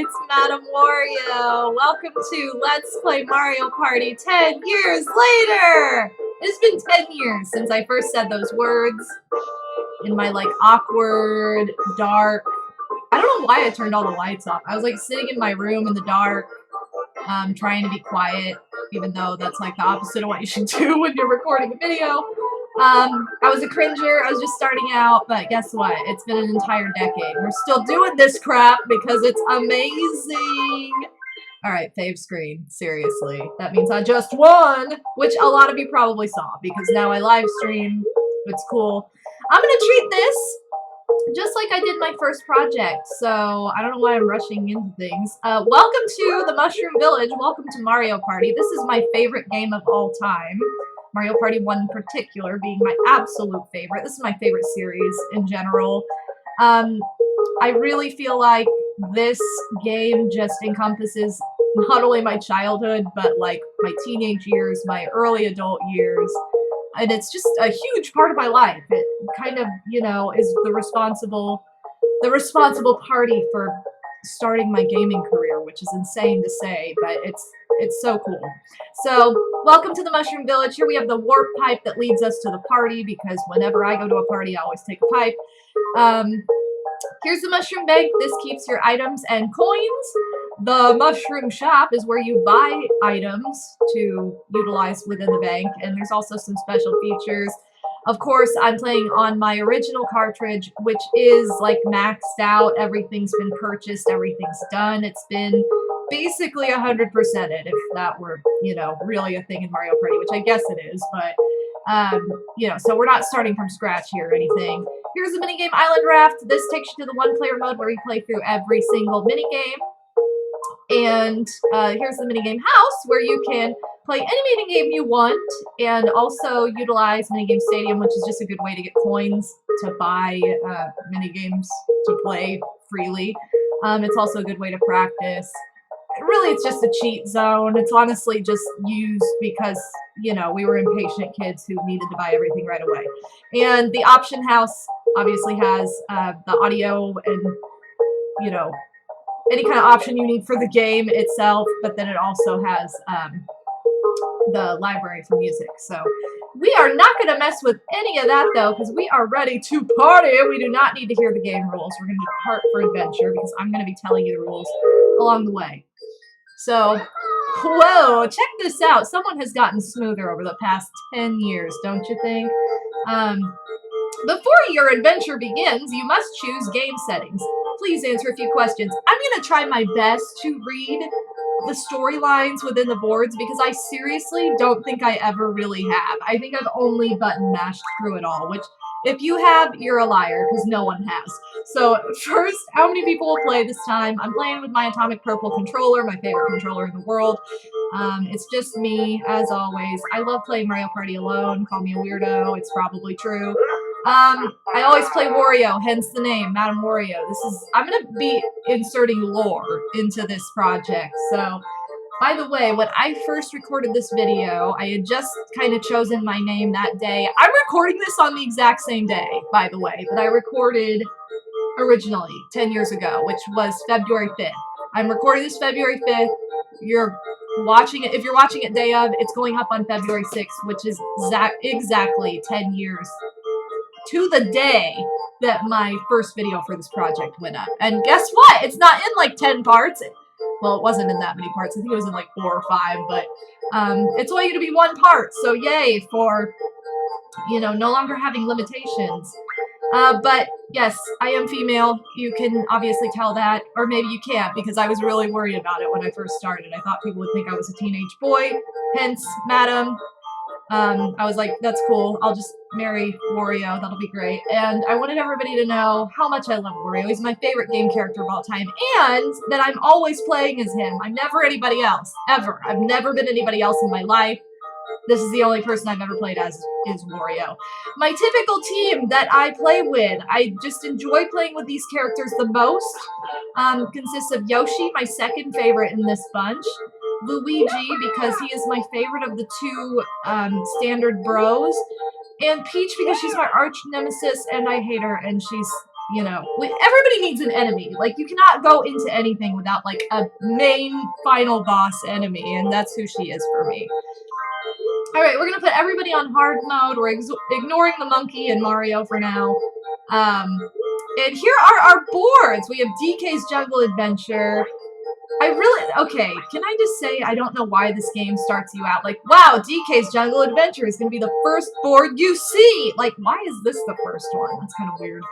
it's MadameWario. Welcome to Let's Play Mario Party 10 years later! It's been 10 years since I first said those words in my, like, awkward, dark... I don't know why I turned all the lights off. I was, like, sitting in my room in the dark, trying to be quiet, even though that's, like, the opposite of what you should do when you're recording a video. I was a cringer, I was just starting out, but guess what? It's been an entire decade. We're still doing this crap because it's amazing! Alright, fave screen. Seriously. That means I just won! Which a lot of you probably saw, because now I live stream. It's cool. I'm gonna treat this just like I did my first project, so I don't know why I'm rushing into things. Welcome to the Mushroom Village. Welcome to Mario Party. This is my favorite game of all time. Mario Party 1 in particular being my absolute favorite. This is my favorite series in general. I really feel like this game just encompasses not only my childhood, but like my teenage years, my early adult years. And it's just a huge part of my life. It kind of, you know, is the responsible party for starting my gaming career, which is insane to say, but it's so cool. So, welcome to the Mushroom Village. Here we have the warp pipe that leads us to the party, because whenever I go to a party, I always take a pipe. Here's the mushroom bank. This keeps your items and coins. The mushroom shop is where you buy items to utilize within the bank, and there's also some special features. Of course, I'm playing on my original cartridge, which is like maxed out. Everything's been purchased, everything's done. It's been basically 100%ed, if that were, you know, really a thing in Mario Party, which I guess it is, but, you know, so we're not starting from scratch here or anything. Here's the minigame Island Raft. This takes you to the one-player mode where you play through every single minigame. And here's the minigame House, where you can play any minigame you want, and also utilize Minigame Stadium, which is just a good way to get coins to buy minigames to play freely. It's also a good way to practice. Really, it's just a cheat zone. It's honestly just used because, you know, we were impatient kids who needed to buy everything right away. And the Option House obviously has the audio and, you know, any kind of option you need for the game itself, but then it also has the library for music. So we are not going to mess with any of that, though, because we are ready to party. We do not need to hear the game rules. We're going to depart for adventure, because I'm going to be telling you the rules along the way. So, whoa, check this out. Someone has gotten smoother over the past 10 years, don't you think? Before your adventure begins, you must choose game settings. Please answer a few questions. I'm going to try my best to read the storylines within the boards, because I seriously don't think I ever really have. I think I've only button mashed through it all, which, if you have, you're a liar, because no one has. So, first, how many people will play this time? I'm playing with my Atomic Purple controller, my favorite controller in the world. It's just me, as always. I love playing Mario Party alone. Call me a weirdo. It's probably true. I always play Wario, hence the name, MadameWario. I'm gonna be inserting lore into this project. So, by the way, when I first recorded this video, I had just kind of chosen my name that day. I'm recording this on the exact same day, by the way, that I recorded originally 10 years ago, which was February 5th. I'm recording this February 5th. You're watching it, if you're watching it day of, it's going up on February 6th, which is exactly 10 years to the day that my first video for this project went up. And guess what? It's not in like 10 parts. Well, it wasn't in that many parts. I think it was in like 4 or 5, but it's only going to be 1 part. So yay for, you know, no longer having limitations. But yes, I am female. You can obviously tell that, or maybe you can't, because I was really worried about it when I first started. I thought people would think I was a teenage boy, hence Madam. I was like, that's cool. I'll just marry Wario. That'll be great. And I wanted everybody to know how much I love Wario. He's my favorite game character of all time. And that I'm always playing as him. I'm never anybody else. Ever. I've never been anybody else in my life. This is the only person I've ever played as, is Wario. My typical team that I play with, I just enjoy playing with these characters the most, consists of Yoshi, my second favorite in this bunch. Luigi, because he is my favorite of the 2 standard bros, and Peach because she's my arch nemesis and I hate her and she's, you know, everybody needs an enemy. Like, you cannot go into anything without, like, a main final boss enemy, and that's who she is for me. Alright, we're gonna put everybody on hard mode. We're ignoring the monkey and Mario for now. And here are our boards. We have DK's Jungle Adventure. Okay, can I just say, I don't know why this game starts you out like, wow, DK's Jungle Adventure is gonna be the first board you see! Like, why is this the first one? That's kind of weird.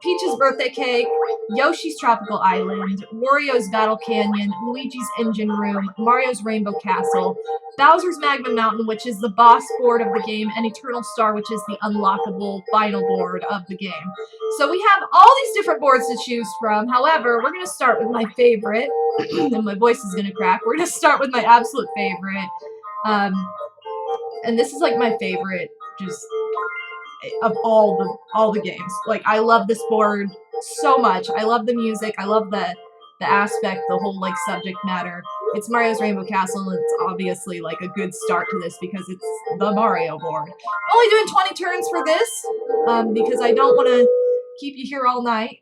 Peach's Birthday Cake, Yoshi's Tropical Island, Wario's Battle Canyon, Luigi's Engine Room, Mario's Rainbow Castle, Bowser's Magma Mountain, which is the boss board of the game, and Eternal Star, which is the unlockable final board of the game. So we have all these different boards to choose from. However, we're going to start with my favorite, and my voice is going to crack. We're going to start with my absolute favorite, and this is like my favorite just of all the games. Like, I love this board so much. I love the music. I love the aspect, the whole like subject matter. It's Mario's Rainbow Castle, and it's obviously like a good start to this because it's the Mario board. I'm only doing 20 turns for this because I don't want to keep you here all night.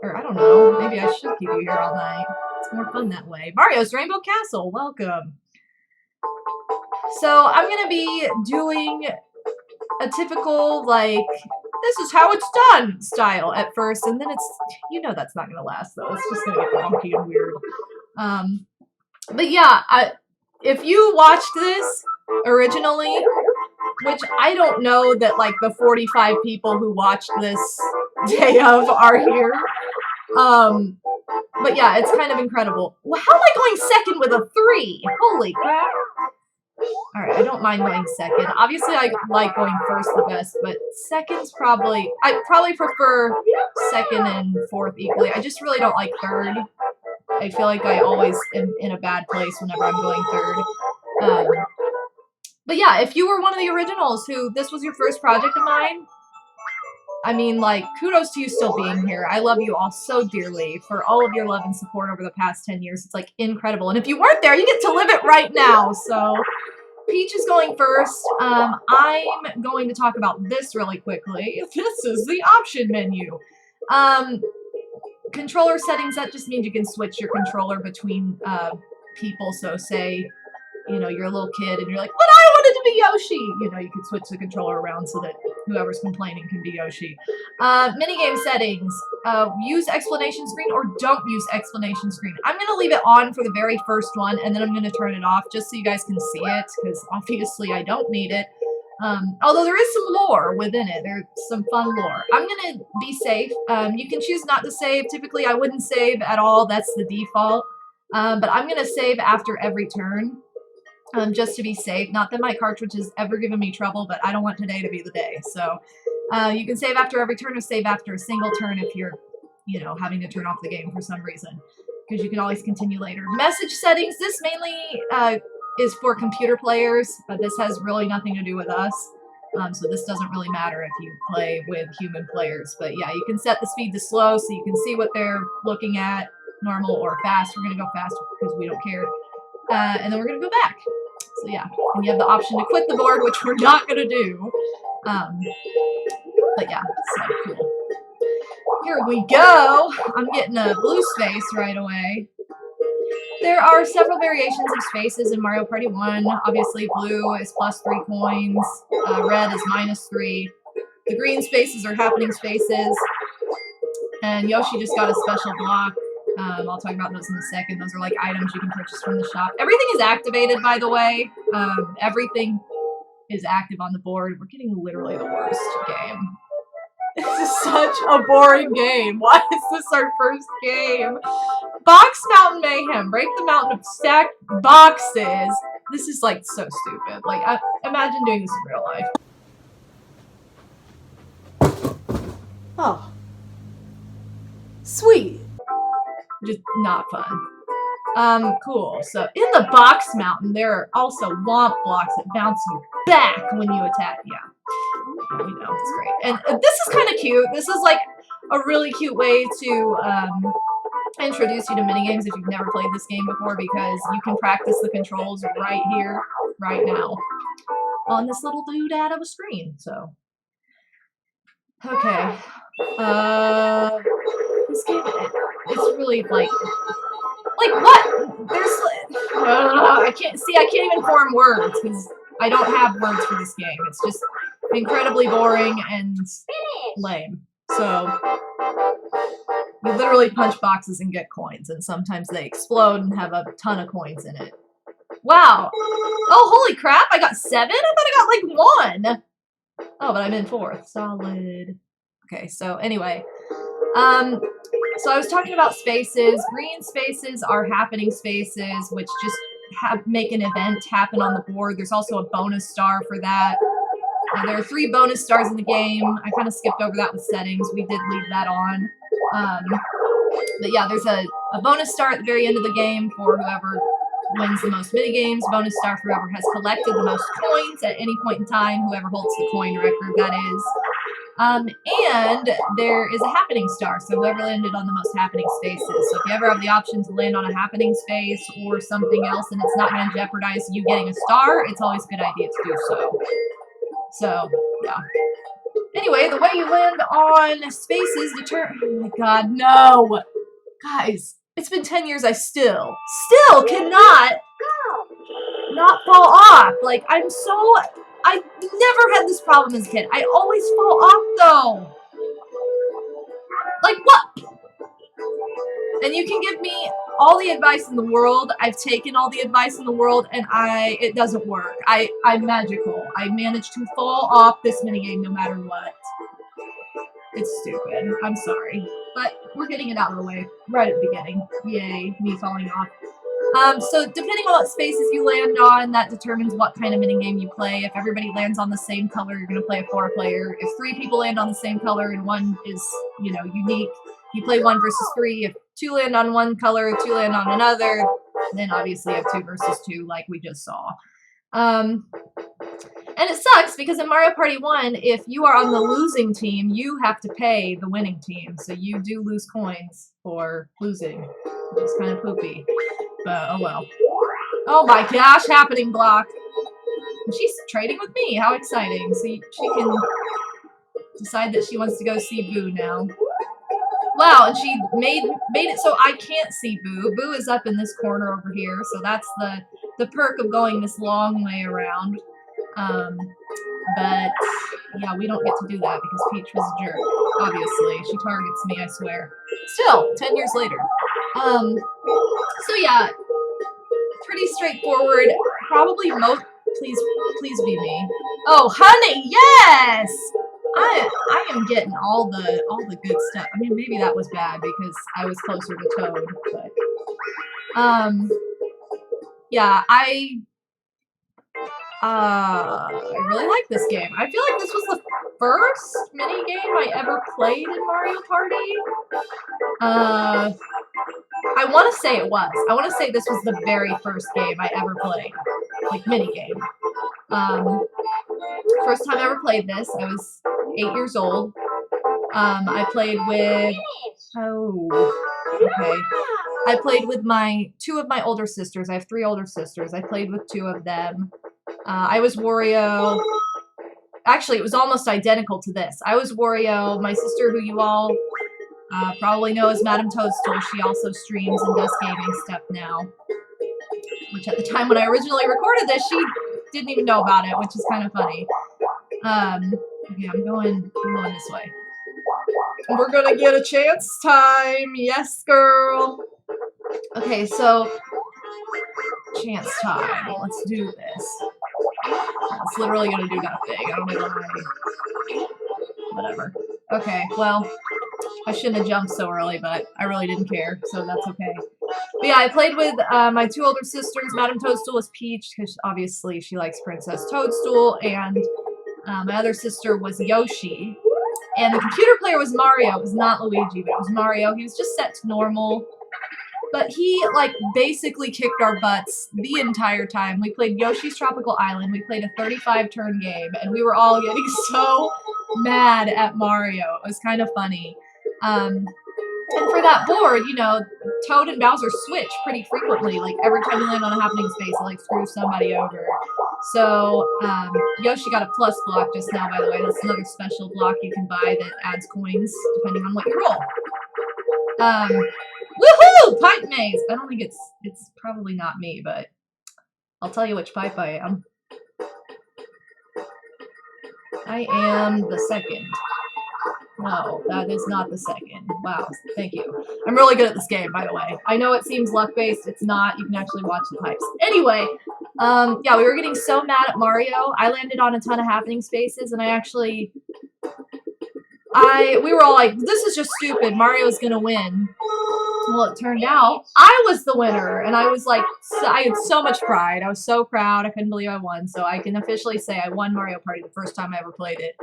Or I don't know, maybe I should keep you here all night. It's more fun that way. Mario's Rainbow Castle, welcome. So I'm gonna be doing a typical, like, this is how it's done style at first, and then it's, you know, that's not gonna last though. It's just gonna get wonky and weird. But yeah, if you watched this originally, which I don't know that like the 45 people who watched this day of are here. But yeah, it's kind of incredible. Well, how am I going second with a 3? Holy crap. Alright, I don't mind going second. Obviously, I like going first the best, but second's probably... I probably prefer second and fourth equally. I just really don't like third. I feel like I always am in a bad place whenever I'm going third. But yeah, if you were one of the originals who this was your first project of mine, I mean, like, kudos to you still being here. I love you all so dearly for all of your love and support over the past 10 years. It's, like, incredible. And if you weren't there, you get to live it right now. So, Peach is going first. I'm going to talk about this really quickly. This is the option menu. Controller settings, that just means you can switch your controller between people. So, say, you know, you're a little kid and you're like, but I wanted to be Yoshi! You know, you can switch the controller around so that whoever's complaining can be Yoshi. Minigame settings. Use explanation screen or don't use explanation screen. I'm going to leave it on for the very first one, and then I'm going to turn it off just so you guys can see it, because obviously I don't need it. Although there is some lore within it. There's some fun lore. I'm going to be safe. You can choose not to save. Typically, I wouldn't save at all. That's the default. But I'm going to save after every turn. Just to be safe. Not that my cartridge has ever given me trouble, but I don't want today to be the day. So you can save after every turn or save after a single turn if you're, you know, having to turn off the game for some reason, because you can always continue later. Message settings. This mainly is for computer players, but this has really nothing to do with us. So this doesn't really matter if you play with human players. But yeah, you can set the speed to slow so you can see what they're looking at, normal or fast. We're going to go fast because we don't care. And then we're going to go back. So yeah, and you have the option to quit the board, which we're not going to do. But yeah, so cool. Here we go. I'm getting a blue space right away. There are several variations of spaces in Mario Party 1. Obviously, blue is +3 coins. Red is -3. The green spaces are happening spaces. And Yoshi just got a special block. I'll talk about those in a second. Those are like items you can purchase from the shop. Everything is activated, by the way. Everything is active on the board. We're getting literally the worst game. This is such a boring game. Why is this our first game? Box Mountain Mayhem. Break the mountain of stacked boxes. This is like so stupid. Like, imagine doing this in real life. Oh. Sweet. Just not fun. Cool. So in the box mountain, there are also womp blocks that bounce you back when you attack. Yeah, we know, it's great. And this is kind of cute. This is like a really cute way to introduce you to minigames if you've never played this game before, because you can practice the controls right here, right now, on this little doodad of a screen. So Okay. This game, it's really like what? There's, I can't even form words because I don't have words for this game. It's just incredibly boring and lame. So, you literally punch boxes and get coins, and sometimes they explode and have a ton of coins in it. Wow. Oh, holy crap, I got 7? I thought I got like 1. Oh, but I'm in 4th. Solid. Okay, so anyway. So I was talking about spaces. Green spaces are happening spaces, which just make an event happen on the board. There's also a bonus star for that. There are 3 bonus stars in the game. I kind of skipped over that with settings. We did leave that on. But yeah, there's a bonus star at the very end of the game for whoever wins the most minigames. Bonus star for whoever has collected the most coins at any point in time, whoever holds the coin record, that is. And there is a happening star, so whoever landed on the most happening spaces. So if you ever have the option to land on a happening space or something else and it's not going to jeopardize you getting a star, it's always a good idea to do so. So, yeah. Anyway, the way you land on spaces determine... Oh my god, no! Guys, it's been 10 years, I still cannot not fall off. Like, I never had this problem as a kid. I always fall off, though. Like, what? And you can give me all the advice in the world. I've taken all the advice in the world, and it doesn't work. I'm magical. I manage to fall off this minigame no matter what. It's stupid. I'm sorry. But we're getting it out of the way right at the beginning. Yay, me falling off. So depending on what spaces you land on, that determines what kind of minigame you play. If everybody lands on the same color, you're going to play a 4-player. If 3 people land on the same color and one is, you know, unique, you play 1 versus 3. If 2 land on one color, 2 land on another, then obviously you have 2 versus 2 like we just saw. And it sucks because in Mario Party 1, if you are on the losing team, you have to pay the winning team. So you do lose coins for losing, which is kind of poopy. But, oh well. Oh my gosh, happening block. And she's trading with me. How exciting. So she can decide that she wants to go see Boo now. Wow, and she made it so I can't see Boo. Boo is up in this corner over here, so that's the perk of going this long way around. But, yeah, we don't get to do that because Peach was a jerk. Obviously. She targets me, I swear. Still, 10 years later. So yeah, pretty straightforward. Probably please be me. Oh, honey, yes! I am getting all the good stuff. I mean, maybe that was bad because I was closer to Toad, but yeah, I really like this game. I feel like this was the first mini game I ever played in Mario Party. I want to say it was. I want to say this was the very first game I ever played. Like, minigame. First time I ever played this, I was 8 years old. I played with... Oh, okay. I played with 2 of my older sisters. I have 3 older sisters. I played with 2 of them. I was Wario. Actually, it was almost identical to this. I was Wario. My sister, who you all... probably know as Madame Toadstool. She also streams and does gaming stuff now. Which at the time when I originally recorded this, she didn't even know about it, which is kind of funny. Okay, I'm going this way. We're gonna get a chance time. Yes, girl. Okay, so chance time. Let's do this. It's literally gonna do nothing. I don't know why. Whatever. Okay, well, I shouldn't have jumped so early, but I really didn't care, so that's okay. But yeah, I played with my 2 older sisters. Madame Toadstool was Peach, because obviously she likes Princess Toadstool, and my other sister was Yoshi. And the computer player was Mario. It was not Luigi, but it was Mario. He was just set to normal. But he, like, basically kicked our butts the entire time. We played Yoshi's Tropical Island. We played a 35-turn game, and we were all getting so mad at Mario. It was kind of funny. And for that board, you know, Toad and Bowser switch pretty frequently. Like, every time you land on a happening space, it, like, screws somebody over. So, Yoshi got a plus block just now, by the way. That's another special block you can buy that adds coins, depending on what you roll. Woohoo! Pipe maze! I don't think it's probably not me, but I'll tell you which pipe I am. I am the second. No, that is not the second. Wow, thank you. I'm really good at this game, by the way. I know it seems luck-based. It's not. You can actually watch the pipes. Anyway, yeah, we were getting so mad at Mario. I landed on a ton of happening spaces, and we were all like, this is just stupid. Mario's gonna win. Well, it turned out I was the winner, and I was like, I had so much pride. I was so proud. I couldn't believe I won. So I can officially say I won Mario Party the first time I ever played it.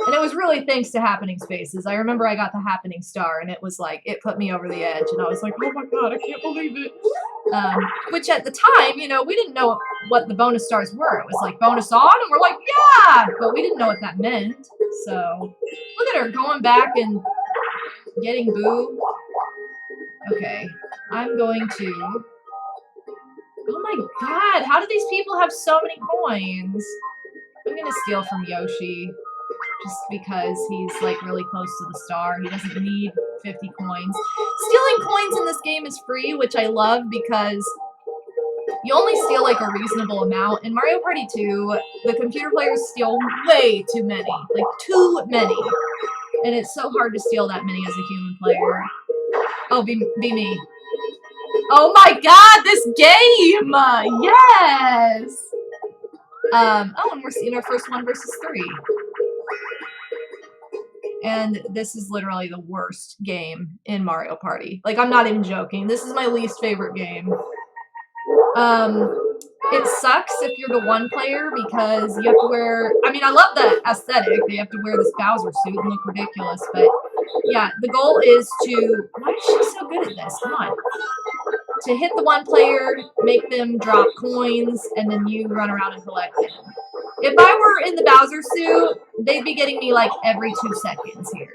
And it was really thanks to happening spaces. I remember I got the happening star, and it was like, it put me over the edge, and I was like, oh my god, I can't believe it. Which at the time, you know, we didn't know what the bonus stars were. It was like bonus on, and we're like, yeah, but we didn't know what that meant. So look at her going back and getting boo. Okay, I'm going to... Oh my god, how do these people have so many coins? I'm gonna steal from Yoshi, just because he's like really close to the star. He doesn't need 50 coins. Stealing coins in this game is free, which I love because you only steal like a reasonable amount. In Mario Party 2, the computer players steal way too many. Like, too many. And it's so hard to steal that many as a human player. Oh, be me. Oh my god, this game! Yes! Oh, and we're seeing our first 1 versus 3. And this is literally the worst game in Mario Party. Like, I'm not even joking. This is my least favorite game. It sucks if you're the one player because you have to wear... I mean, I love the aesthetic. They have to wear this Bowser suit and look ridiculous, but yeah, the goal is to... Why is she so good at this? Come on. To hit the one player, make them drop coins, and then you run around and collect them. If I were in the Bowser suit, they'd be getting me like every 2 seconds here.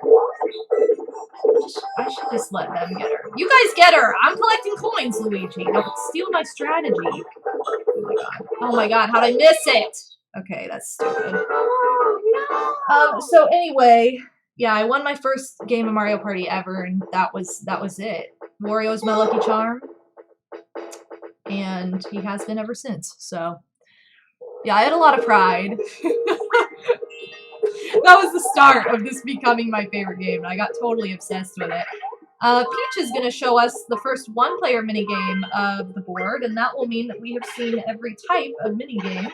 I should just let them get her. You guys get her! I'm collecting coins, Luigi. Don't steal my strategy. Oh my god. Oh my god, how'd I miss it? Okay, that's stupid. So anyway, yeah, I won my first game of Mario Party ever, and that was it. Wario's my lucky charm. And he has been ever since, so... Yeah, I had a lot of pride. That was the start of this becoming my favorite game, and I got totally obsessed with it. Peach is going to show us the first one-player minigame of the board, and that will mean that we have seen every type of minigame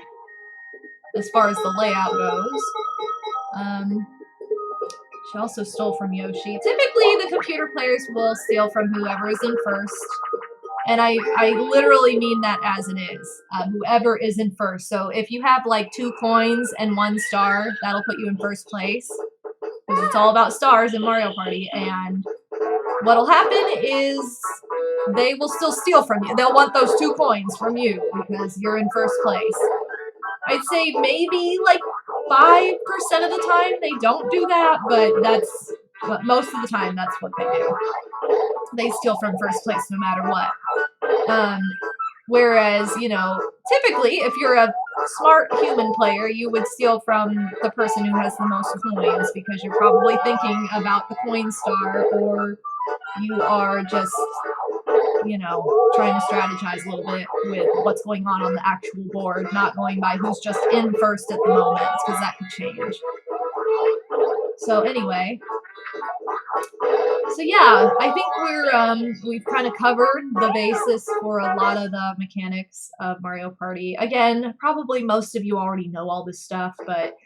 as far as the layout goes. She also stole from Yoshi. Typically, the computer players will steal from whoever is in first. And I literally mean that as it is. Whoever is in first. So if you have like 2 coins and 1 star, that'll put you in first place. Because it's all about stars in Mario Party. And what'll happen is they will still steal from you. They'll want those 2 coins from you because you're in first place. I'd say maybe like 5% of the time they don't do that, but most of the time that's what they do. They steal from first place no matter what. Whereas, you know, typically if you're a smart human player, you would steal from the person who has the most coins because you're probably thinking about the coin star, or you are just, you know, trying to strategize a little bit with what's going on the actual board, not going by who's just in first at the moment, because that could change. So anyway, so yeah, I think we've kind of covered the basis for a lot of the mechanics of Mario Party. Again, probably most of you already know all this stuff, but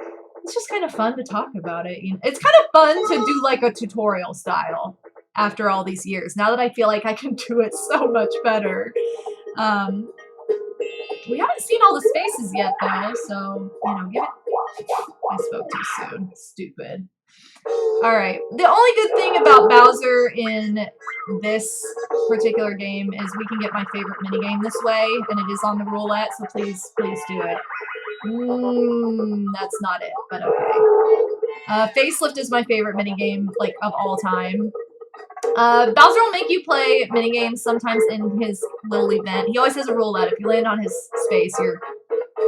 it's just kind of fun to talk about it. It's kind of fun to do like a tutorial style after all these years, now that I feel like I can do it so much better. We haven't seen all the spaces yet though, so, you know, give it... I spoke too soon. Stupid. Alright, the only good thing about Bowser in this particular game is we can get my favorite minigame this way, and it is on the roulette, so please do it. That's not it, but okay. Facelift is my favorite minigame, like, of all time. Bowser will make you play minigames sometimes in his little event. He always has a roulette. If you land on his space, you're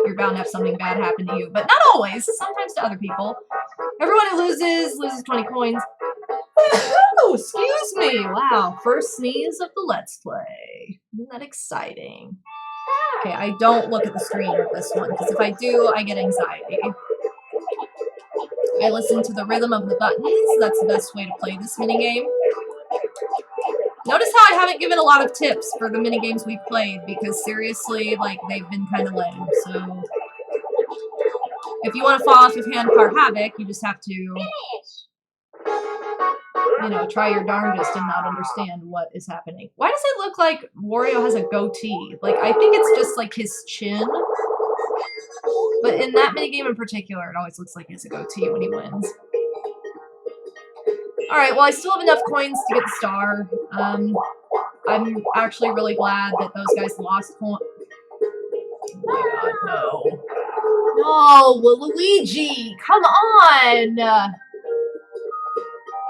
you're bound to have something bad happen to you. But not always. Sometimes to other people. Everyone who loses 20 coins. Oh, excuse me. Wow. First sneeze of the Let's Play. Isn't that exciting? Okay, I don't look at the screen with this one, because if I do, I get anxiety. I listen to the rhythm of the buttons. That's the best way to play this minigame. Notice how I haven't given a lot of tips for the minigames we've played, because seriously, like, they've been kind of lame, so... If you want to fall off of Handcar Havoc, you just have to, you know, try your darndest and not understand what is happening. Why does it look like Wario has a goatee? Like, I think it's just, like, his chin. But in that minigame in particular, it always looks like he has a goatee when he wins. Alright, well, I still have enough coins to get the star. I'm actually really glad that those guys lost coins. Oh my god, no. No, Luigi, come on!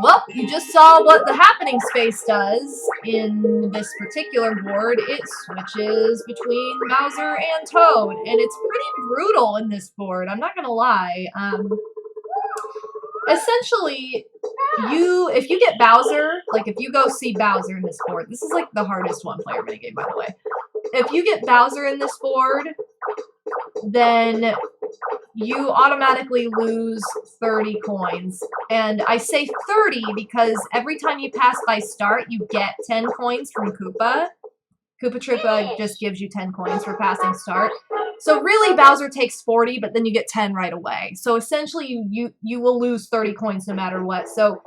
Well, you just saw what the happening space does in this particular board. It switches between Bowser and Toad, and it's pretty brutal in this board, I'm not gonna lie. Essentially, if you get Bowser, like if you go see Bowser in this board, this is like the hardest one-player minigame, by the way. If you get Bowser in this board, then you automatically lose 30 coins. And I say 30 because every time you pass by start, you get 10 coins from Koopa. Koopa Troopa just gives you 10 coins for passing start. So really, Bowser takes 40, but then you get 10 right away. So essentially, you will lose 30 coins no matter what. So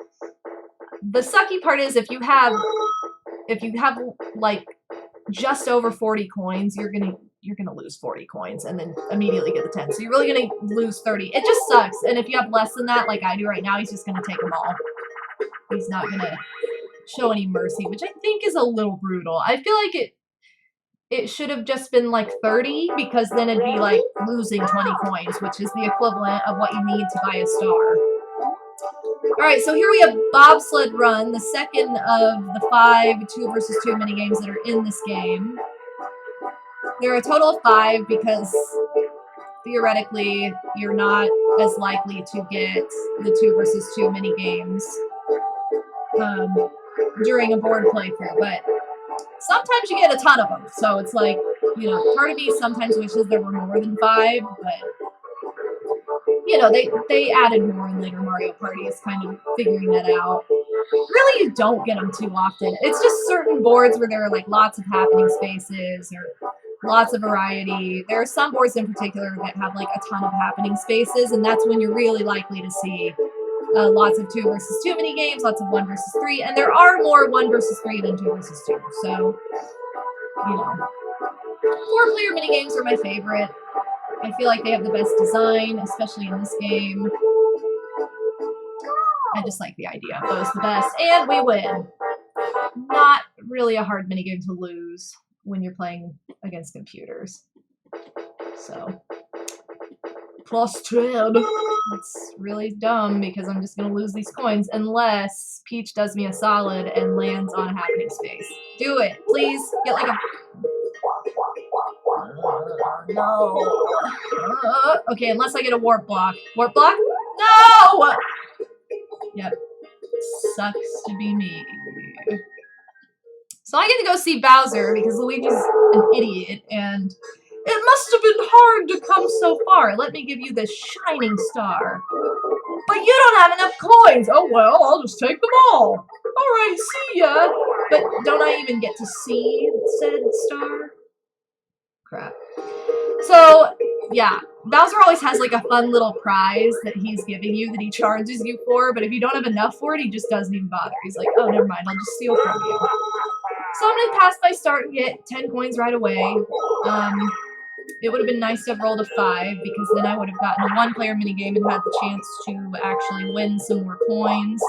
the sucky part is if you have like just over 40 coins, you're gonna lose 40 coins and then immediately get the 10. So you're really gonna lose 30. It just sucks. And if you have less than that, like I do right now, he's just gonna take them all. He's not gonna show any mercy, which I think is a little brutal. I feel like it should have just been like 30, because then it'd be like losing 20 coins, which is the equivalent of what you need to buy a star. Alright, so here we have Bobsled Run, the second of the 5 2 versus 2 minigames that are in this game. There are a total of 5 because theoretically you're not as likely to get the 2 versus 2 minigames during a board playthrough, but sometimes you get a ton of them, so it's like, you know, part of me sometimes wishes there were more than 5, but, you know, they added more in later Mario Parties, kind of figuring that out. Really, you don't get them too often. It's just certain boards where there are, like, lots of happening spaces, or lots of variety. There are some boards in particular that have, like, a ton of happening spaces, and that's when you're really likely to see lots of 2 versus 2 mini games, lots of 1 versus 3, and there are more 1 versus 3 than 2 versus 2. So, you know, 4-player mini games are my favorite. I feel like they have the best design, especially in this game. I just like the idea of those the best, and we win. Not really a hard mini game to lose when you're playing against computers. So, plus 10. It's really dumb because I'm just going to lose these coins unless Peach does me a solid and lands on a happening space. Do it, please. Get like a... no. Okay, unless I get a warp block. Warp block? No! Yep. Sucks to be me. So I get to go see Bowser because Luigi's an idiot, and it must have been hard to come so far. Let me give you this shining star. But you don't have enough coins. Oh well, I'll just take them all. Alright, see ya. But don't I even get to see said star? Crap. So, yeah. Bowser always has like a fun little prize that he's giving you that he charges you for, but if you don't have enough for it, he just doesn't even bother. He's like, oh, never mind, I'll just steal from you. So I'm gonna pass by start and get 10 coins right away. It would have been nice to have rolled a 5, because then I would have gotten a 1-player minigame and had the chance to actually win some more coins.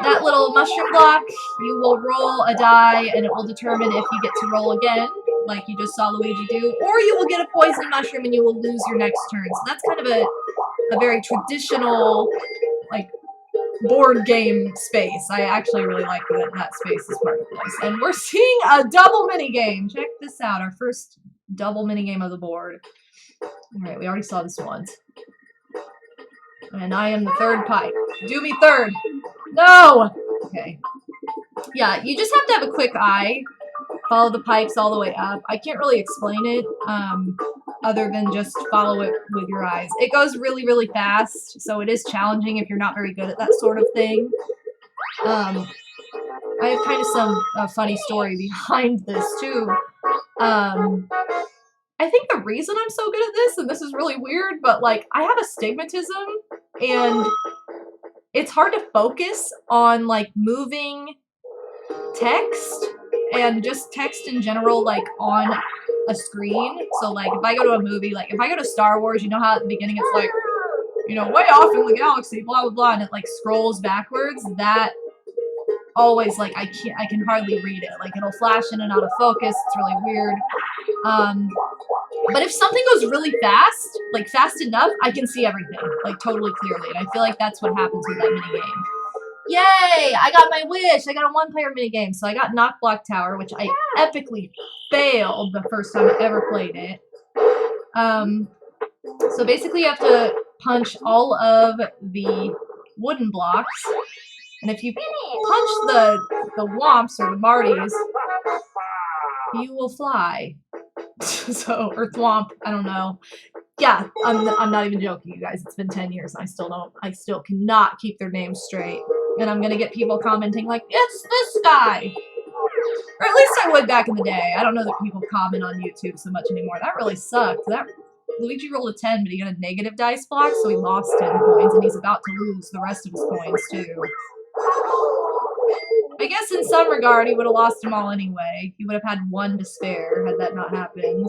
That little mushroom block, you will roll a die and it will determine if you get to roll again, like you just saw Luigi do, or you will get a poison mushroom and you will lose your next turn. So that's kind of a very traditional, like, board game space. I actually really like that that space is part of this. And we're seeing a double minigame. Check this out, our first double minigame of the board. Alright, we already saw this once. And I am the third pipe. Do me third! No! Okay. Yeah, you just have to have a quick eye. Follow the pipes all the way up. I can't really explain it, other than just follow it with your eyes. It goes really, really fast, so it is challenging if you're not very good at that sort of thing. I have kind of some funny story behind this, too. I think the reason I'm so good at this, and this is really weird, but, like, I have astigmatism, and it's hard to focus on, like, moving text, and just text in general, like, on a screen. So, like, if I go to a movie, like, if I go to Star Wars, you know how at the beginning it's like, you know, way off in the galaxy, blah, blah, blah, and it, like, scrolls backwards? That always, like, I can hardly read it. Like, it'll flash in and out of focus. It's really weird. But if something goes really fast, like fast enough, I can see everything, like totally clearly. And I feel like that's what happens with that minigame. Yay! I got my wish! I got a one-player minigame. So I got Knock Block Tower, which I epically failed the first time I ever played it. So basically you have to punch all of the wooden blocks. And if you punch the womps or the marties, you will fly. So, or thwomp, I don't know. Yeah, I'm not even joking, you guys. It's been 10 years and I still cannot keep their names straight. And I'm gonna get people commenting like, it's this guy! Or at least I would back in the day. I don't know that people comment on YouTube so much anymore. That really sucked. Luigi rolled a 10, but he got a negative dice block, so he lost 10 coins, and he's about to lose the rest of his coins, too. I guess in some regard, he would have lost them all anyway. He would have had one to spare had that not happened.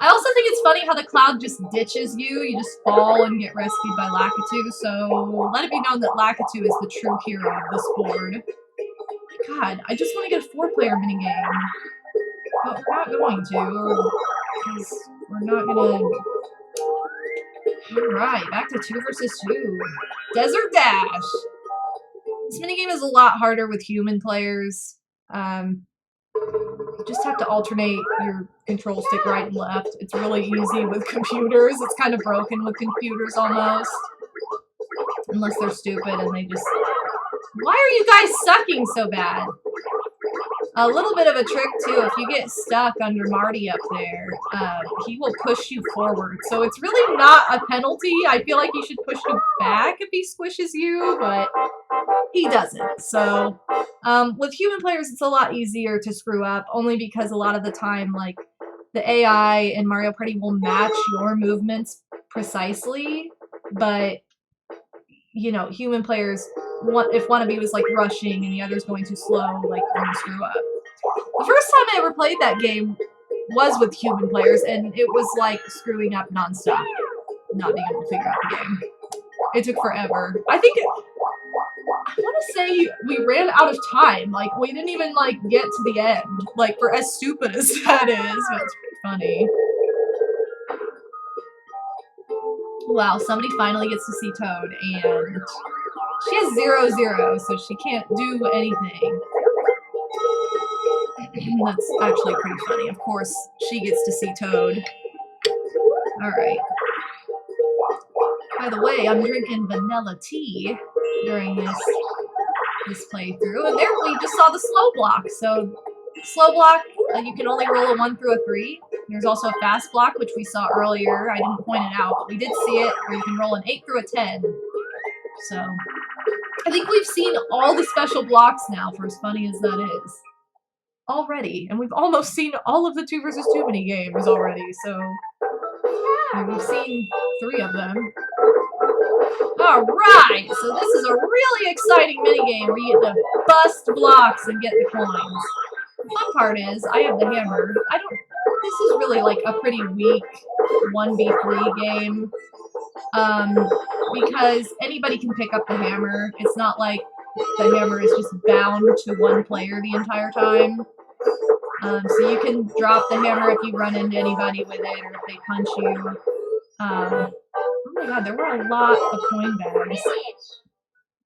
I also think it's funny how the cloud just ditches you. You just fall and get rescued by Lakitu, so let it be known that Lakitu is the true hero of this board. God, I just want to get a 4-player minigame. But we're not going to, because we're not gonna... Alright, back to 2 versus 2. Desert Dash! This minigame is a lot harder with human players. You just have to alternate your control stick right and left. It's really easy with computers. It's kind of broken with computers almost. Unless they're stupid and they just... Why are you guys sucking so bad? A little bit of a trick too, if you get stuck under Marty up there, he will push you forward. So it's really not a penalty. I feel like he should push you back if he squishes you, but he doesn't. So with human players, it's a lot easier to screw up, only because a lot of the time, like, the AI in Mario Party will match your movements precisely, but, you know, human players, if one of you is, like, rushing and the other's going too slow, like, you're gonna screw up. The first time I ever played that game was with human players, and it was, like, screwing up nonstop, not being able to figure out the game. It took forever. I want to say we ran out of time. Like, we didn't even, like, get to the end. Like, for as stupid as that is, but it's pretty funny. Wow, somebody finally gets to see Toad, and she has 0-0, so she can't do anything. That's actually pretty funny. Of course, she gets to see Toad. Alright. By the way, I'm drinking vanilla tea during this playthrough, and there we just saw the slow block. So, slow block, you can only roll a 1 through a 3. There's also a fast block, which we saw earlier. I didn't point it out, but we did see it, where you can roll an 8 through a 10. So, I think we've seen all the special blocks now, for as funny as that is. Already. And we've almost seen all of the 2 versus 2 mini games already, so... And we've seen 3 of them. Alright! So this is a really exciting minigame where you get to bust blocks and get the coins. The fun part is, I have the hammer. This is really like a pretty weak 1v3 game. Because anybody can pick up the hammer. It's not like the hammer is just bound to one player the entire time. So you can drop the hammer if you run into anybody with it, or if they punch you. Oh my god, there were a lot of coin bags.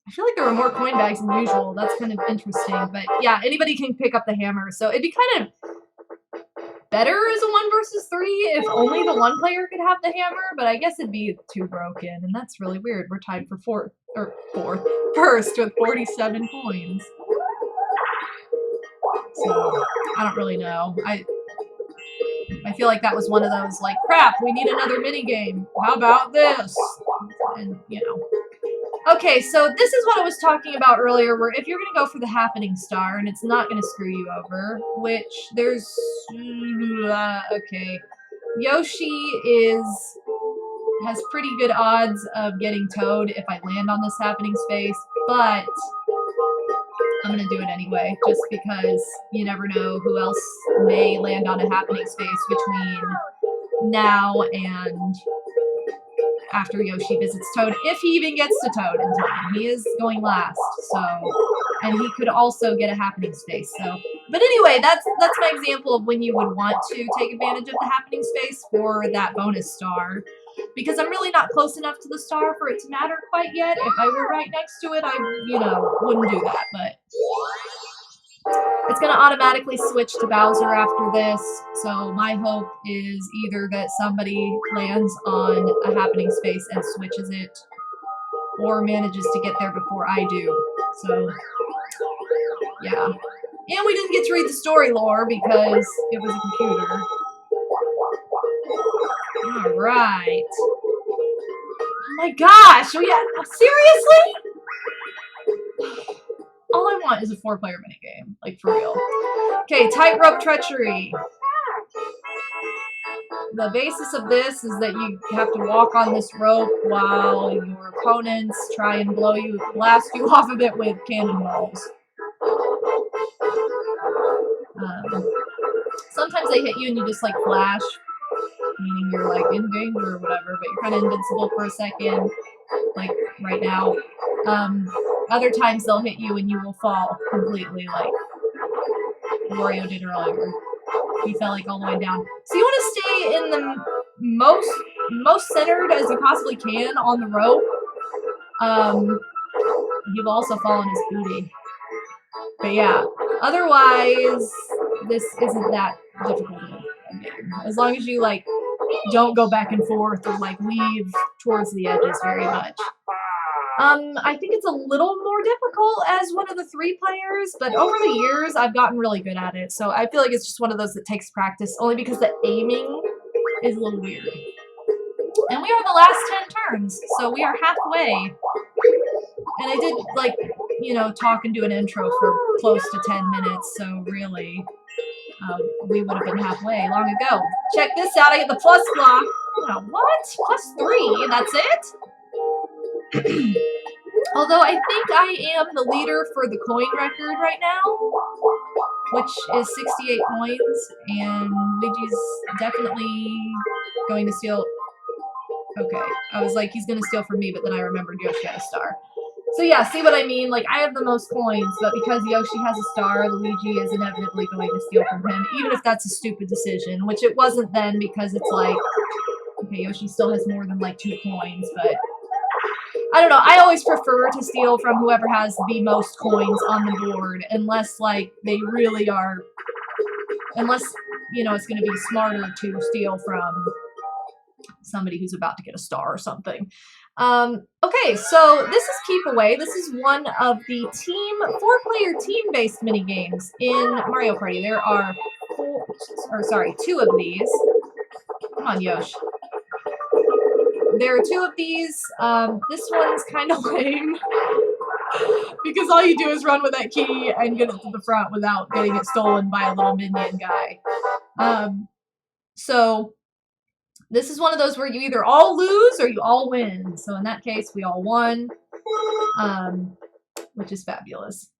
I feel like there were more coin bags than usual. That's kind of interesting. But yeah, anybody can pick up the hammer. So it'd be kind of better as a 1 versus 3 if only the one player could have the hammer. But I guess it'd be too broken. And that's really weird. We're tied for first with 47 coins. So I don't really know. I feel like that was one of those, like, crap, we need another mini game. How about this? And, you know. Okay, so this is what I was talking about earlier, where if you're going to go for the happening star, and it's not going to screw you over, which there's... okay. Yoshi has pretty good odds of getting Toad if I land on this happening space, but I'm going to do it anyway, just because you never know who else may land on a happening space between now and after Yoshi visits Toad, if he even gets to Toad in time. He is going last, so, and he could also get a happening space, so. But anyway, that's my example of when you would want to take advantage of the happening space for that bonus star, because I'm really not close enough to the star for it to matter quite yet. If I were right next to it, I, you know, wouldn't do that, but it's going to automatically switch to Bowser after this, so my hope is either that somebody lands on a happening space and switches it, or manages to get there before I do. So, yeah. And we didn't get to read the story lore because it was a computer. Alright. Oh my gosh! Seriously? All I want is a 4-player minigame. Like, for real. Okay, Tightrope Treachery. The basis of this is that you have to walk on this rope while your opponents try and blast you off of it with cannonballs. Sometimes they hit you and you just, like, flash, meaning you're, like, in danger or whatever, but you're kind of invincible for a second, like, right now. Other times they'll hit you and you will fall completely, like Wario did earlier. He fell, like, all the way down. So you want to stay in the most centered as you possibly can on the rope. You've also fallen his booty. But yeah, otherwise, this isn't that difficult of a game. As long as you, like, don't go back and forth or, like, weave towards the edges very much. I think it's a little more difficult as one of the 3 players, but over the years, I've gotten really good at it. So I feel like it's just one of those that takes practice, only because the aiming is a little weird. And we are the last 10 turns, so we are halfway. And I did, like, you know, talk and do an intro for close to 10 minutes, so really, we would have been halfway long ago. Check this out, I get the plus block. Oh, what? +3, and that's it? Although I think I am the leader for the coin record right now, which is 68 coins, and Luigi's definitely going to steal. Okay, I was like, he's going to steal from me, but then I remembered Yoshi had a star. So yeah, see what I mean? Like, I have the most coins, but because Yoshi has a star, Luigi is inevitably going to steal from him, even if that's a stupid decision, which it wasn't then, because it's like, okay, Yoshi still has more than, like, 2 coins, but I don't know, I always prefer to steal from whoever has the most coins on the board, unless, like, they really are, unless, you know, it's going to be smarter to steal from somebody who's about to get a star or something. Okay, so this is Keep Away. This is one of the 4-player team-based minigames in Mario Party. There are 2 of these. Come on, Yosh. There are 2 of these. This one's kind of lame because all you do is run with that key and get it to the front without getting it stolen by a little minion guy. So this is one of those where you either all lose or you all win. So in that case, we all won, which is fabulous.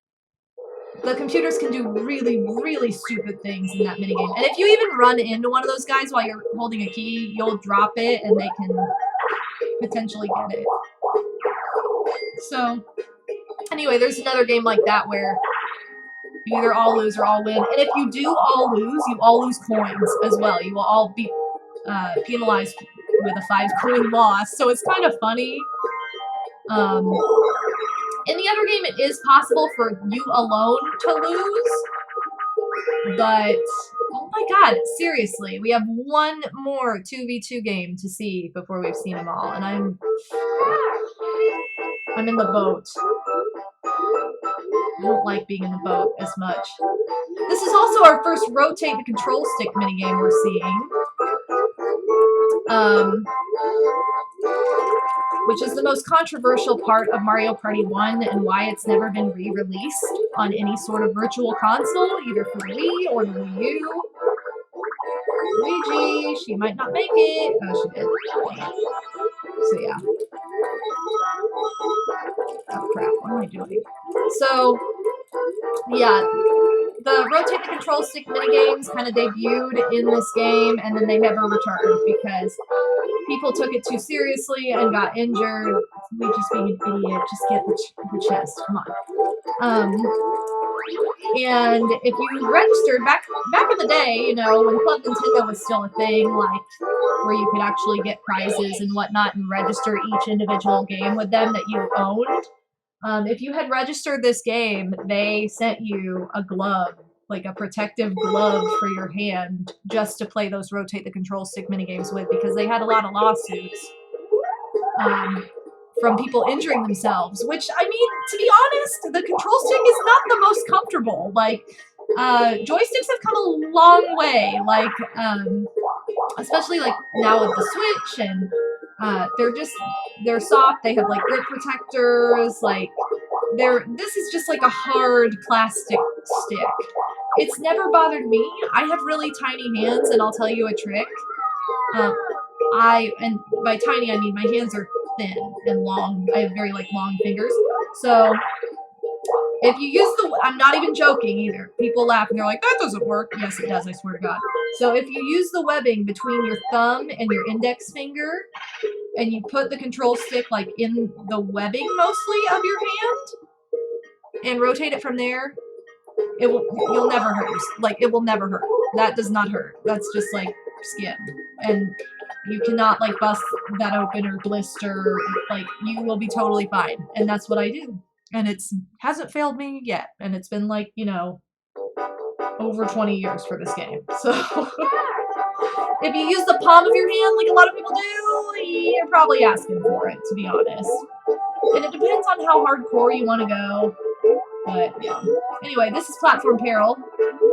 The computers can do really, really stupid things in that minigame. And if you even run into one of those guys while you're holding a key, you'll drop it and they can potentially get it. So anyway, there's another game like that where you either all lose or all win. And if you do all lose, you all lose coins as well. You will all be penalized with a 5-coin loss, so it's kind of funny. In the other game, it is possible for you alone to lose, but oh my god, seriously, we have one more 2v2 game to see before we've seen them all, and I'm in the boat. I don't like being in the boat as much. This is also our first rotate the control stick minigame we're seeing. Which is the most controversial part of Mario Party 1 and why it's never been re-released on any sort of virtual console, either for Wii or the Wii U. Luigi, she might not make it. Oh, she did. So yeah. Oh crap, what am I doing? So, yeah, the rotate the control stick minigames kind of debuted in this game, and then they never returned because people took it too seriously and got injured. Luigi's being an idiot. Just get the chest. Come on. And if you registered back in the day, you know, when Club Nintendo was still a thing, like where you could actually get prizes and whatnot and register each individual game with them that you owned. If you had registered this game, they sent you a glove, like a protective glove for your hand, just to play those rotate the control stick minigames with, because they had a lot of lawsuits from people injuring themselves, which, I mean, to be honest, the control stick is not the most comfortable. Like, joysticks have come a long way, like, especially, like, now with the Switch, and they're soft, they have, like, grip protectors, like, this is just, like, a hard plastic stick. It's never bothered me. I have really tiny hands, and I'll tell you a trick. And by tiny, I mean my hands are thin and long. I have very, like, long fingers. So, if you use I'm not even joking either. People laugh and they're like, that doesn't work. Yes, it does, I swear to God. So, if you use the webbing between your thumb and your index finger, and you put the control stick, like, in the webbing, mostly, of your hand, and rotate it from there, you'll never hurt yourself. Like, it will never hurt. That does not hurt. That's just, like, skin. And you cannot, like, bust that open or blister. Like, you will be totally fine. And that's what I do. And hasn't failed me yet. And it's been, like, you know, over 20 years for this game. So, if you use the palm of your hand, like a lot of people do, you're probably asking for it, to be honest. And it depends on how hardcore you want to go. But, yeah. Anyway, this is Platform Peril.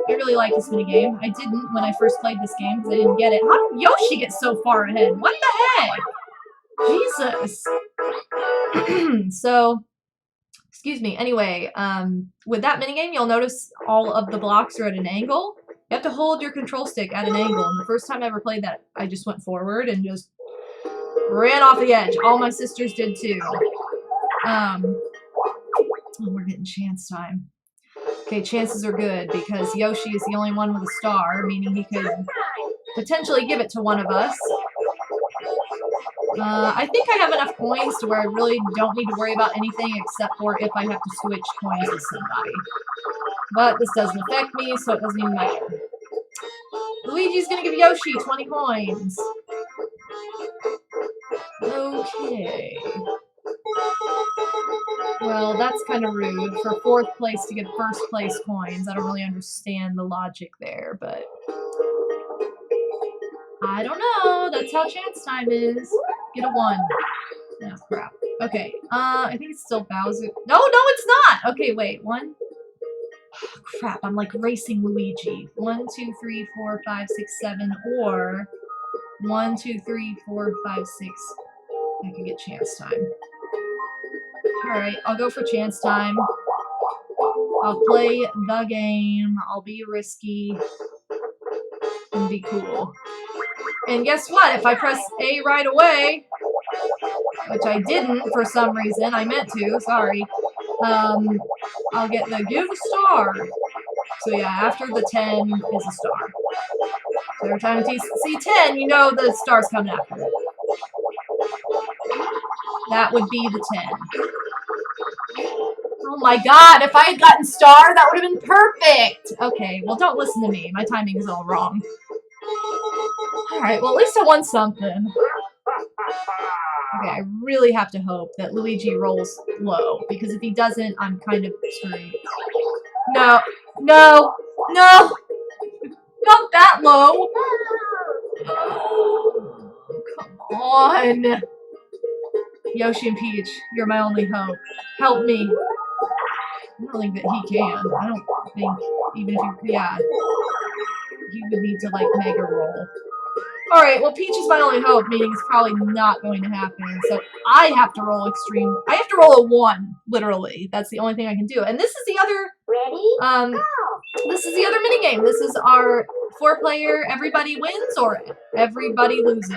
I really like this minigame. I didn't when I first played this game because I didn't get it. How did Yoshi get so far ahead? What the heck? Jesus. So, excuse me. Anyway, with that minigame, you'll notice all of the blocks are at an angle. You have to hold your control stick at an angle. And the first time I ever played that, I just went forward and just ran off the edge. All my sisters did too. Oh, we're getting chance time. Okay, chances are good because Yoshi is the only one with a star, meaning he could potentially give it to one of us. I think I have enough coins to where I really don't need to worry about anything except for if I have to switch coins with somebody. But this doesn't affect me, so it doesn't even matter. Luigi's gonna give Yoshi 20 coins. Okay. Well, that's kind of rude. For 4th place to get 1st place coins. I don't really understand the logic there, but I don't know. That's how chance time is. Get a 1. Oh, crap. Okay. I think it's still Bowser. No, it's not! Okay, wait. 1. Oh, crap. I'm like racing Luigi. 1, 2, 3, 4, 5, 6, 7, or 1, 2, 3, 4, 5, 6. I can get chance time. Alright, I'll go for chance time. I'll play the game. I'll be risky. And be cool. And guess what? If I press A right away, which I didn't for some reason, I meant to, sorry, I'll get the give a star. So yeah, after the 10 is a star. So every time you see 10, you know the star's coming after it. That would be the 10. Oh my god, if I had gotten star, that would have been perfect! Okay, well don't listen to me. My timing is all wrong. Alright, well at least I won something. Okay, I really have to hope that Luigi rolls low, because if he doesn't, I'm kind of screwed. No, no, no! Not that low! Oh, come on! Yoshi and Peach, you're my only hope. Help me. I don't think that he can. I don't think, even if he, yeah. He would need to, like, mega roll. Alright, well, Peach is my only hope, meaning it's probably not going to happen. So I have to roll extreme. I have to roll a 1, literally. That's the only thing I can do. And this is the other. Ready? Go! This is the other minigame. This is our 4-player everybody wins or everybody loses.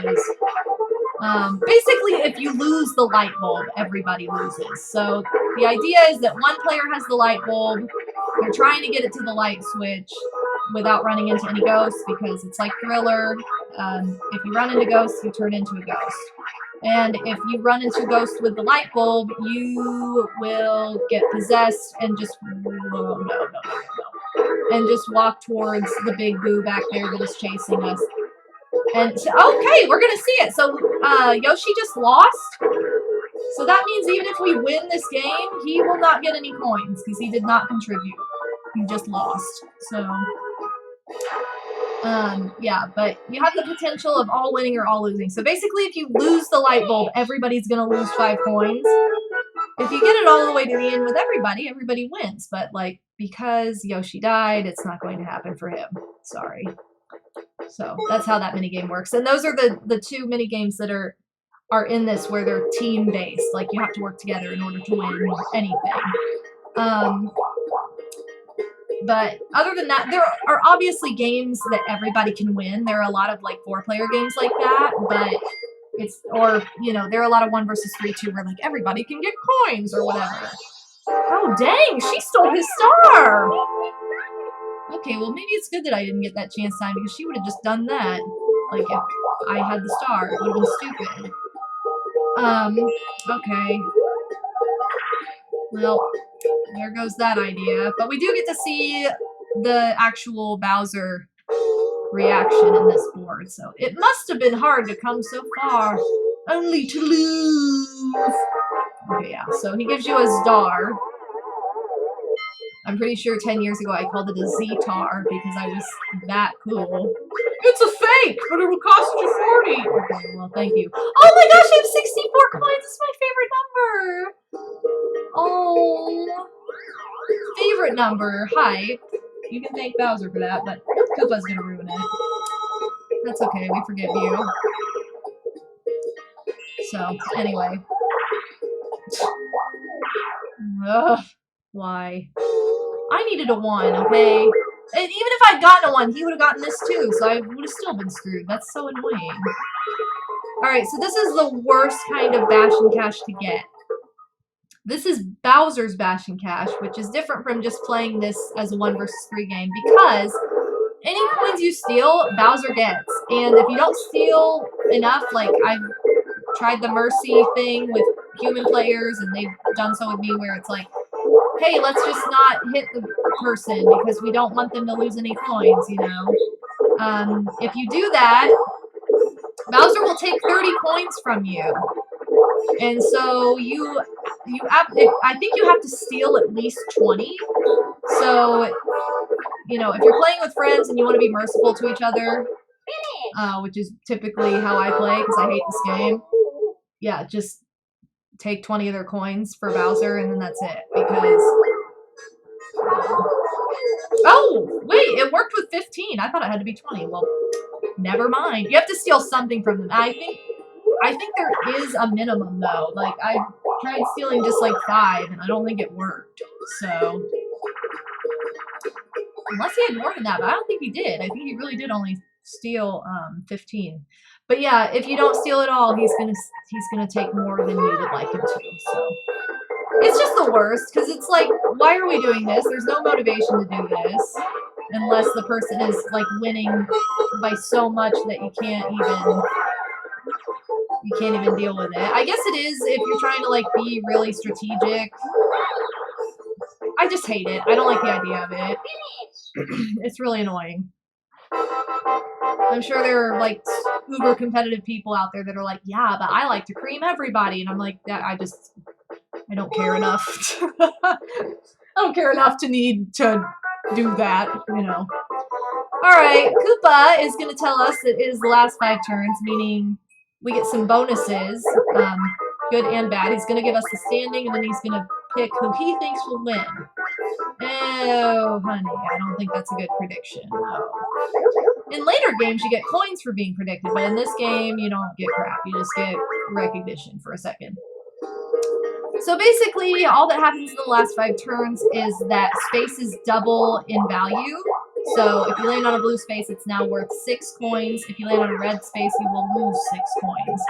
Basically, if you lose the light bulb, everybody loses. So the idea is that one player has the light bulb. They're trying to get it to the light switch without running into any ghosts, because it's like Thriller. If you run into ghosts, you turn into a ghost. And if you run into ghosts with the light bulb, you will get possessed and just and just walk towards the big boo back there that is chasing us. And okay, we're gonna see it. So Yoshi just lost. So that means even if we win this game, he will not get any coins because he did not contribute. He just lost. So yeah, but you have the potential of all winning or all losing. So basically, if you lose the light bulb, everybody's gonna lose 5 coins. If you get it all the way to the end with everybody, everybody wins. But like, because Yoshi died, it's not going to happen for him. Sorry. So that's how that minigame works. And those are the 2 minigames that are in this where they're team-based. Like, you have to work together in order to win anything. But other than that, there are obviously games that everybody can win. There are a lot of, like, 4-player games like that, but it's, or, you know, there are a lot of 1 versus 3 too, where, like, everybody can get coins or whatever. Oh, dang, she stole his star! Okay, well, maybe it's good that I didn't get that chance time, because she would have just done that. Like, if I had the star, it would have been stupid. Okay. Well, there goes that idea. But we do get to see the actual Bowser reaction in this board, so it must have been hard to come so far, only to lose. Okay, yeah, so he gives you a star. I'm pretty sure 10 years ago I called it a Z-tar because I was that cool. It's a fake, but it will cost you 40. Okay, well, thank you. Oh my gosh, I have 64 coins. It's my favorite number. Oh, favorite number. Hype. You can thank Bowser for that, but Koopa's gonna ruin it. That's okay, we forgive you. So, anyway. Ugh, why? I needed a 1, okay? And even if I'd gotten a 1, he would have gotten this too, so I would have still been screwed. That's so annoying. Alright, so this is the worst kind of bash and cash to get. This is Bowser's bash and cash, which is different from just playing this as a 1 versus 3 game, because any coins you steal, Bowser gets. And if you don't steal enough, like I've tried the mercy thing with human players, and they've done so with me, where it's like, hey, let's just not hit the person because we don't want them to lose any coins, you know? If you do that, Bowser will take 30 coins from you. And so I think you have to steal at least 20. So, you know, if you're playing with friends and you want to be merciful to each other, which is typically how I play because I hate this game, yeah, just take 20 of their coins for Bowser, and then that's it, because oh, wait, it worked with 15. I thought it had to be 20. Well, never mind. You have to steal something from them. I think there is a minimum, though. Like, I tried stealing just, like, 5, and I don't think it worked. So, unless he had more than that, but I don't think he did. I think he really did only steal 15. But yeah, if you don't steal at all, he's gonna take more than you would like him to. So it's just the worst, because it's like, why are we doing this? There's no motivation to do this unless the person is like winning by so much that you can't even deal with it. I guess it is if you're trying to like be really strategic. I just hate it. I don't like the idea of it. It's really annoying. I'm sure there are like uber competitive people out there that are like, yeah, but I like to cream everybody. And I'm like, yeah, I don't care enough. I don't care enough to need to do that, you know. Alright, Koopa is going to tell us that it is the last 5 turns, meaning we get some bonuses, good and bad. He's going to give us the standing, and then he's going to pick who he thinks will win. Oh, honey, I don't think that's a good prediction. No. In later games, you get coins for being predicted, but in this game, you don't get crap. You just get recognition for a second. So basically, all that happens in the last 5 turns is that spaces double in value. So if you land on a blue space, it's now worth 6 coins. If you land on a red space, you will lose 6 coins.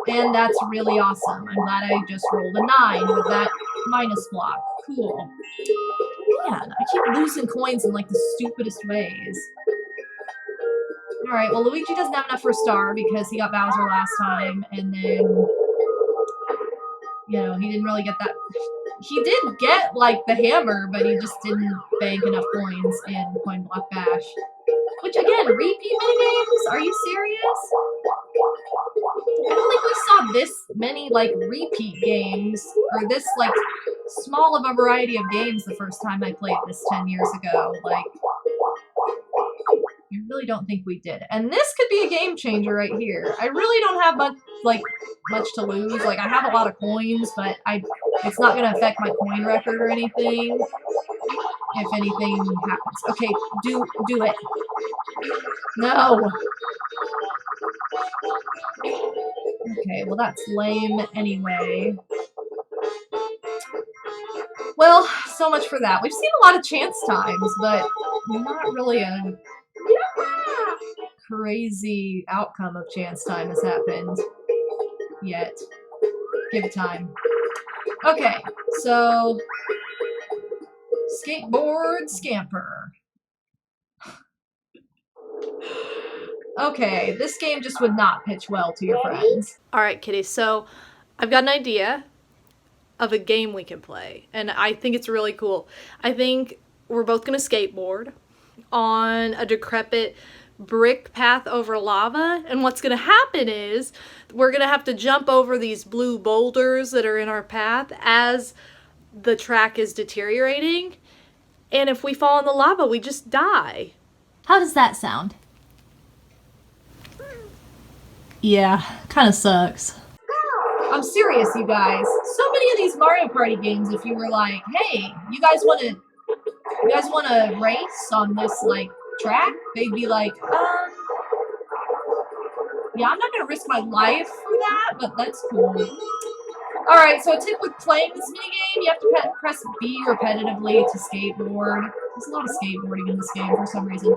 And that's really awesome. I'm glad I just rolled a 9 with that minus block. Cool. Man, I keep losing coins in like the stupidest ways. Alright, well Luigi doesn't have enough for a star because he got Bowser last time, and then, you know, he didn't really get that. He did get, like, the hammer, but he just didn't bank enough coins in Coin Block Bash. Which, again, repeat minigames? Are you serious? I don't think we saw this many, like, repeat games, or this, like, small of a variety of games the first time I played this 10 years ago. Like, I really don't think we did. And this could be a game changer right here. I really don't have much to lose. Like, I have a lot of coins, but it's not going to affect my coin record or anything. If anything happens. Okay, do it. No. Okay, well that's lame anyway. Well, so much for that. We've seen a lot of chance times, but not really a crazy outcome of chance time has happened yet. Give it time. Okay, so Skateboard, Scamper. Okay, this game just would not pitch well to your friends. Alright, Kitty, so I've got an idea of a game we can play, and I think it's really cool. I think we're both going to skateboard on a decrepit brick path over lava, and what's going to happen is we're going to have to jump over these blue boulders that are in our path as the track is deteriorating, and if we fall in the lava, we just die. How does that sound? Yeah, kind of sucks. I'm serious, you guys. So many of these Mario Party games, if you were like, hey, you guys want to race on this, like, track? They'd be like, yeah, I'm not going to risk my life for that, but that's cool. Alright, so a tip with playing this minigame, you have to press B repetitively to skateboard. There's a lot of skateboarding in this game for some reason.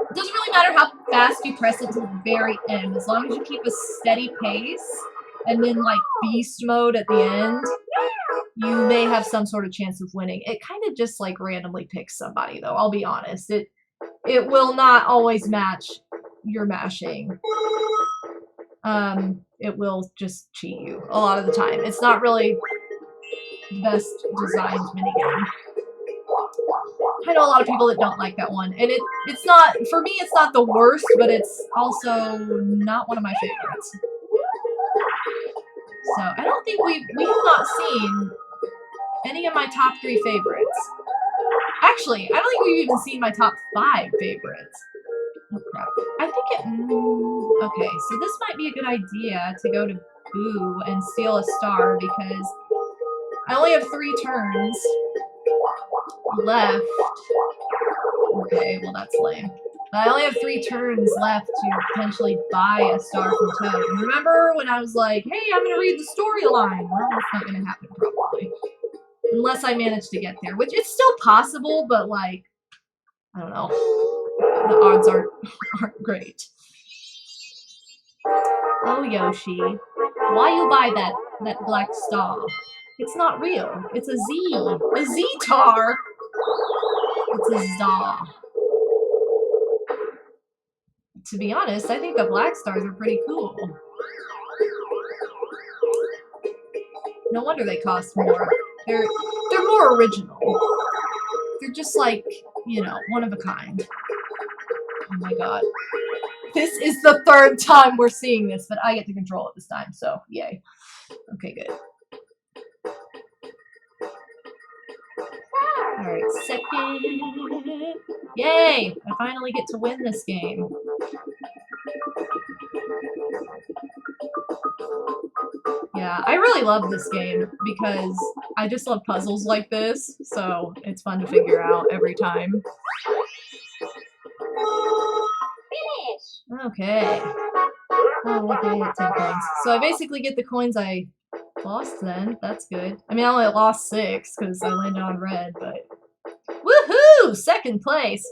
It doesn't really matter how fast you press it to the very end, as long as you keep a steady pace, and then, like, beast mode at the end, you may have some sort of chance of winning. It kind of just, like, randomly picks somebody, though, I'll be honest. It will not always match your mashing. It will just cheat you a lot of the time. It's not really the best designed minigame. I know a lot of people that don't like that one, and it's not, for me, it's not the worst, but it's also not one of my favorites. So, I don't think we have not seen any of my top 3 favorites. Actually, I don't think we've even seen my top 5 favorites. Oh, crap. I think okay, so this might be a good idea to go to Boo and steal a star, because I only have 3 turns left. Okay, well that's lame. But I only have 3 turns left to potentially buy a star from Toad. And remember when I was like, hey, I'm going to read the storyline? Well, that's not going to happen probably. Unless I manage to get there, which it's still possible, but like, I don't know. The odds aren't great. Oh, Yoshi. Why you buy that black star? It's not real. It's a Z. A Z-tar! It's a Zah. To be honest, I think the black stars are pretty cool. No wonder they cost more. They're more original. They're just like, you know, one of a kind. Oh my god. This is the third time we're seeing this, but I get to control it this time, so yay. Okay, good. Alright, second. Yay! I finally get to win this game. Yeah, I really love this game because I just love puzzles like this, so it's fun to figure out every time. Finish! Okay. Oh, okay, I get 10 coins. So I basically get the coins I lost then. That's good. I mean, I only lost 6 because I landed on red, but... Woohoo! Second place!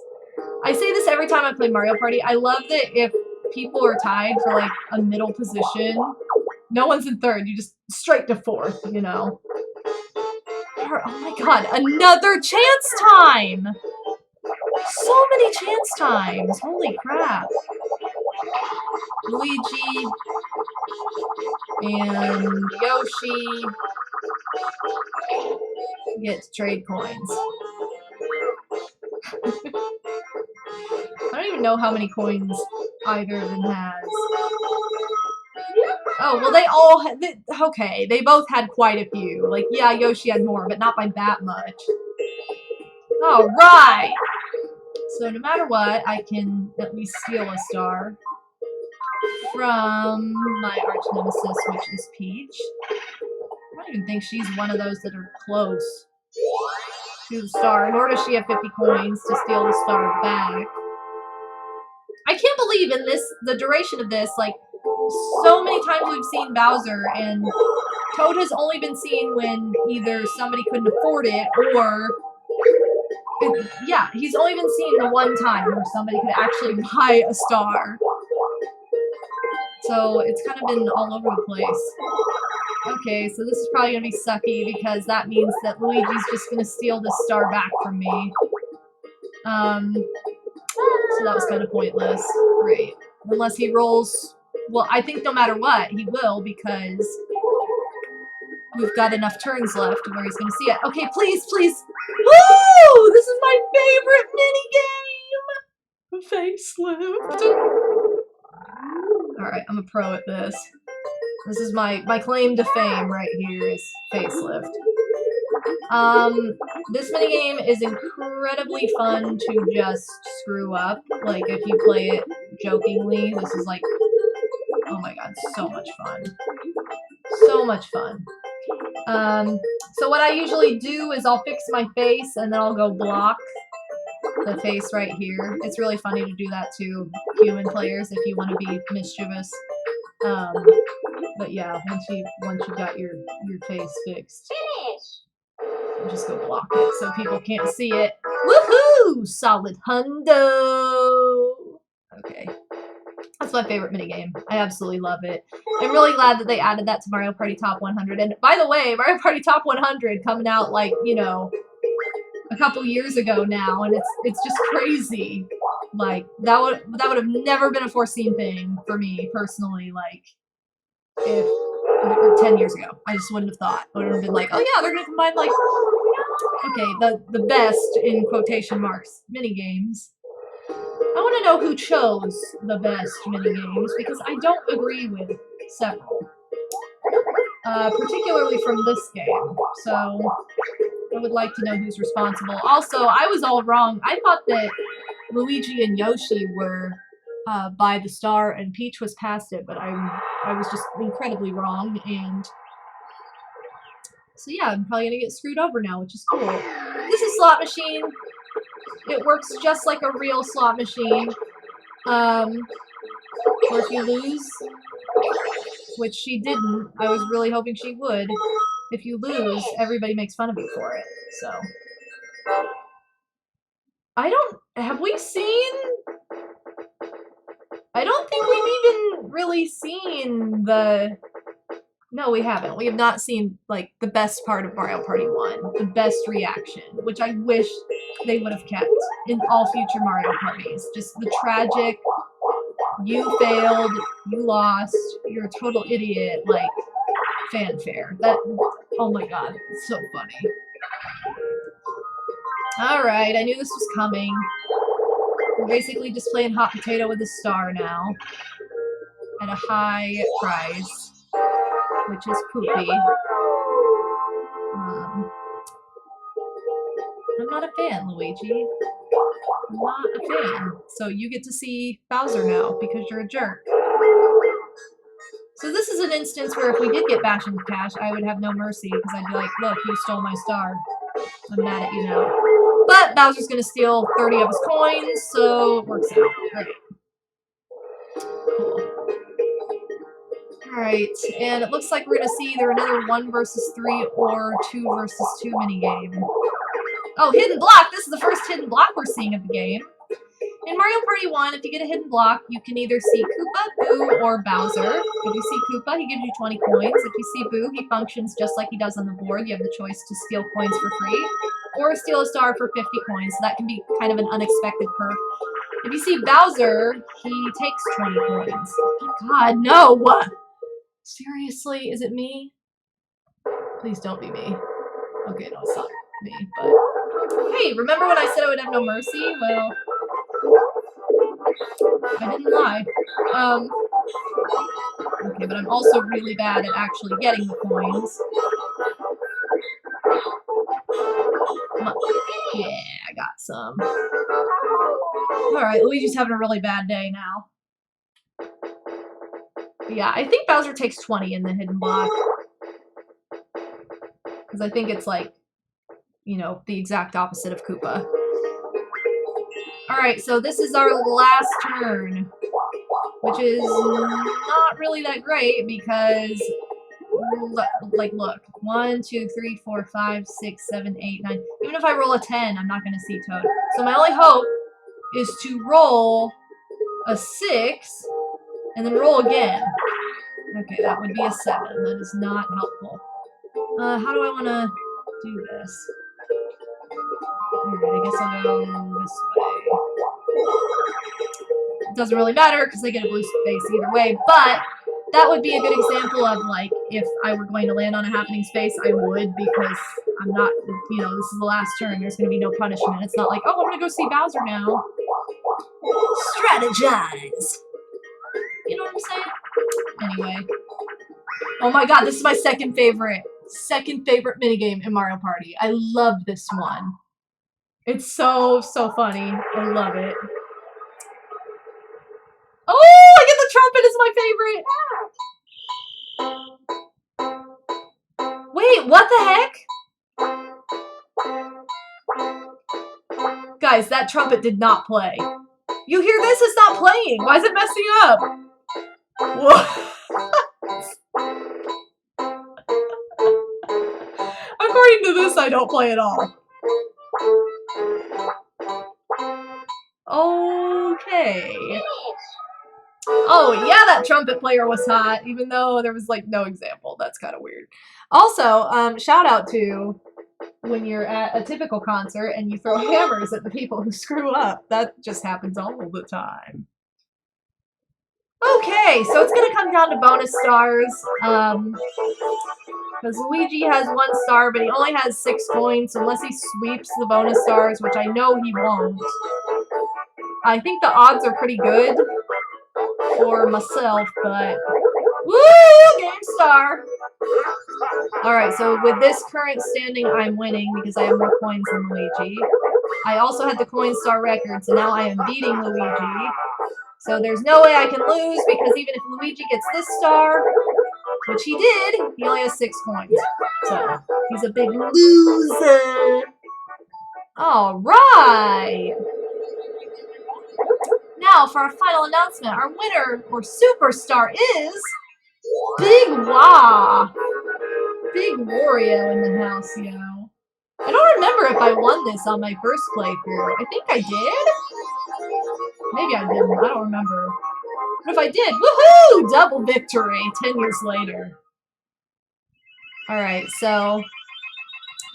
I say this every time I play Mario Party. I love that if people are tied for, like, a middle position, no one's in third. You just straight to fourth, you know? Oh my god, another chance time! So many chance times! Holy crap. Luigi and Yoshi get trade coins. I don't even know how many coins either of them has. Oh, well they all had, okay, they both had quite a few. Like, yeah, Yoshi had more, but not by that much. Alright! So no matter what, I can at least steal a star from my arch nemesis, which is Peach. I don't even think she's one of those that are close to the star, nor does she have 50 coins to steal the star back. I can't believe in the duration of this, like, so many times we've seen Bowser, and Toad has only been seen when either somebody couldn't afford it, or... yeah, he's only been seen the one time where somebody could actually buy a star. So it's kind of been all over the place. Okay, so this is probably going to be sucky because that means that Luigi's just going to steal this star back from me. So that was kind of pointless. Great. Unless he rolls... Well, I think no matter what, he will because we've got enough turns left where he's going to see it. Okay, please, please. Woo! This is my favorite minigame! Facelift. Alright, I'm a pro at this. This is my claim to fame right here is facelift. This minigame is incredibly fun to just screw up. Like, if you play it jokingly, this is like, oh my god, so much fun. So much fun. So what I usually do is I'll fix my face and then I'll go block the face right here. It's really funny to do that to human players if you want to be mischievous. But yeah, once you got your face fixed, you just go block it so people can't see it. Woohoo! Solid hundo! Okay. That's my favorite minigame. I absolutely love it. I'm really glad that they added that to Mario Party Top 100. And by the way, Mario Party Top 100 coming out like, you know, a couple years ago now, and it's just crazy. Like, that would have never been a foreseen thing for me personally, like, if 10 years ago. I just wouldn't have thought. I would have been like, oh yeah, they're gonna combine, like, okay, the best, in quotation marks, minigames. I want to know who chose the best minigames, because I don't agree with several. Particularly from this game. So, I would like to know who's responsible. Also, I was all wrong. I thought that Luigi and Yoshi were by the star and Peach was past it, but I was just incredibly wrong, and so yeah, I'm probably gonna get screwed over now, which is cool. This is Slot Machine. It works just like a real slot machine. Or if you lose, which she didn't, I was really hoping she would. If you lose, everybody makes fun of you for it, so. Have we seen? I don't think we've even really seen no, we haven't. We have not seen, like, the best part of Mario Party 1. The best reaction, which I wish they would have kept in all future Mario Parties. Just the tragic, you failed, you lost, you're a total idiot, like, fanfare. That, oh my god, it's so funny. Alright, I knew this was coming. We're basically just playing hot potato with a star now. At a high prize. Which is poopy. I'm not a fan, Luigi. I'm not a fan. So you get to see Bowser now, because you're a jerk. So this is an instance where if we did get Bash in the Cash, I would have no mercy, because I'd be like, look, you stole my star. I'm mad at you now. But Bowser's gonna steal 30 of his coins, so it works out. Great. Cool. Alright, and it looks like we're gonna see either another 1 versus 3 or 2 versus 2 minigame. Oh, hidden block! This is the first hidden block we're seeing of the game. In Mario Party 1, if you get a hidden block, you can either see Koopa, Boo, or Bowser. If you see Koopa, he gives you 20 coins. If you see Boo, he functions just like he does on the board. You have the choice to steal coins for free, or steal a star for 50 coins. So that can be kind of an unexpected perk. If you see Bowser, he takes 20 coins. Oh God, no! What? Seriously? Is it me? Please don't be me. Okay, no, it's not me, but... Hey, remember when I said I would have no mercy? Well... I didn't lie. Okay, but I'm also really bad at actually getting the coins. Come on. Yeah, I got some. Alright, Luigi's having a really bad day now. But yeah, I think Bowser takes 20 in the hidden block. Because I think it's like, you know, the exact opposite of Koopa. Alright, so this is our last turn. Which is not really that great because, like, look. 1, 2, 3, 4, 5, 6, 7, 8, 9. Even if I roll a 10, I'm not going to see Toad. So my only hope is to roll a 6 and then roll again. Okay, that would be a 7. That is not helpful. How do I want to do this? Alright, I guess I'll go this way. It doesn't really matter because I get a blue space either way, but that would be a good example of, like, if I were going to land on a happening space, I would, because I'm not, you know, this is the last turn, there's going to be no punishment. It's not like, oh, I'm going to go see Bowser now. Strategize! You know what I'm saying? Anyway. Oh my God, this is my second favorite minigame in Mario Party. I love this one. It's so funny. I love it. Oh, I get the trumpet is my favorite. Wait, what the heck? Guys, that trumpet did not play. You hear this? It's not playing. Why is it messing up? According to this, I don't play at all. Okay. Oh, yeah, that trumpet player was hot, even though there was, like, no example. That's kind of weird. Also, shout out to when you're at a typical concert and you throw hammers at the people who screw up. That just happens all the time. Okay, so it's going to come down to bonus stars. Because Luigi has 1 star, but he only has 6 coins, so unless he sweeps the bonus stars, which I know he won't. I think the odds are pretty good for myself, but... Woo! Game star! Alright, so with this current standing, I'm winning because I have more coins than Luigi. I also had the coin star record, so now I am beating Luigi. So there's no way I can lose, because even if Luigi gets this star, which he did, he only has 6 coins. So, he's a big loser. Alright! Now, for our final announcement, our winner, or superstar, is... Big Wah! Big Wario in the house, yo. I don't remember if I won this on my first playthrough. I think I did? Maybe I didn't. I don't remember. But if I did, woohoo! Double victory 10 years later. Alright, so...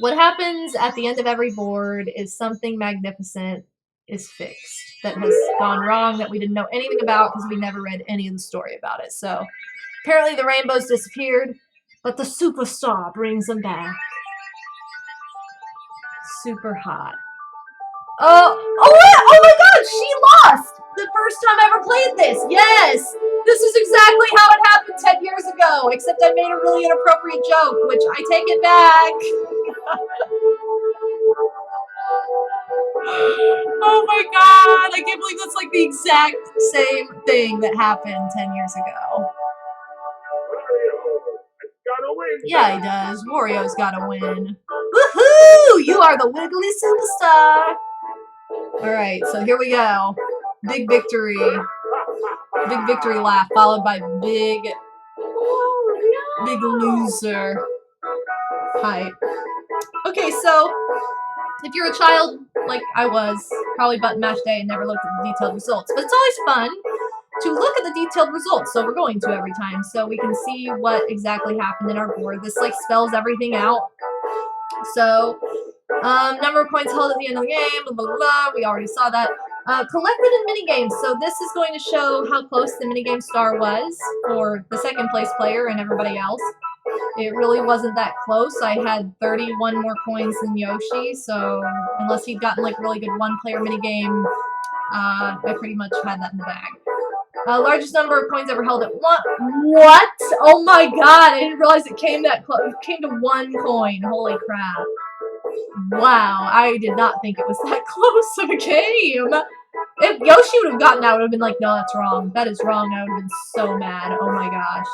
What happens at the end of every board is something magnificent is fixed. That has gone wrong, that we didn't know anything about because we never read any of the story about it. So, apparently the rainbows disappeared, but the superstar brings them back. Super hot. Oh my She lost the first time I ever played this. Yes, this is exactly how it happened 10 years ago, except I made a really inappropriate joke, which I take it back. Oh my god, I can't believe that's like the exact same thing that happened 10 years ago. Yeah, he does. Wario's gotta win. Woohoo! You are the wiggly superstar. Alright, so here we go. Big victory. Big victory laugh, followed by big loser hype. Okay, so if you're a child, like I was, probably button mash day and never looked at the detailed results. But it's always fun to look at the detailed results, so we're going to every time, so we can see what exactly happened in our board. This like spells everything out. So, number of points held at the end of the game, blah, blah, blah, we already saw that. Collected in minigames, so this is going to show how close the minigame star was for the second place player and everybody else. It really wasn't that close. I had 31 more coins than Yoshi, so unless he'd gotten like really good one-player minigame, I pretty much had that in the bag. Largest number of coins ever held at one. What? Oh my god! I didn't realize it came that close. It came to 1 coin. Holy crap! Wow, I did not think it was that close of a game. If Yoshi would have gotten that, I would have been like, no, that's wrong. That is wrong. I would have been so mad. Oh my gosh.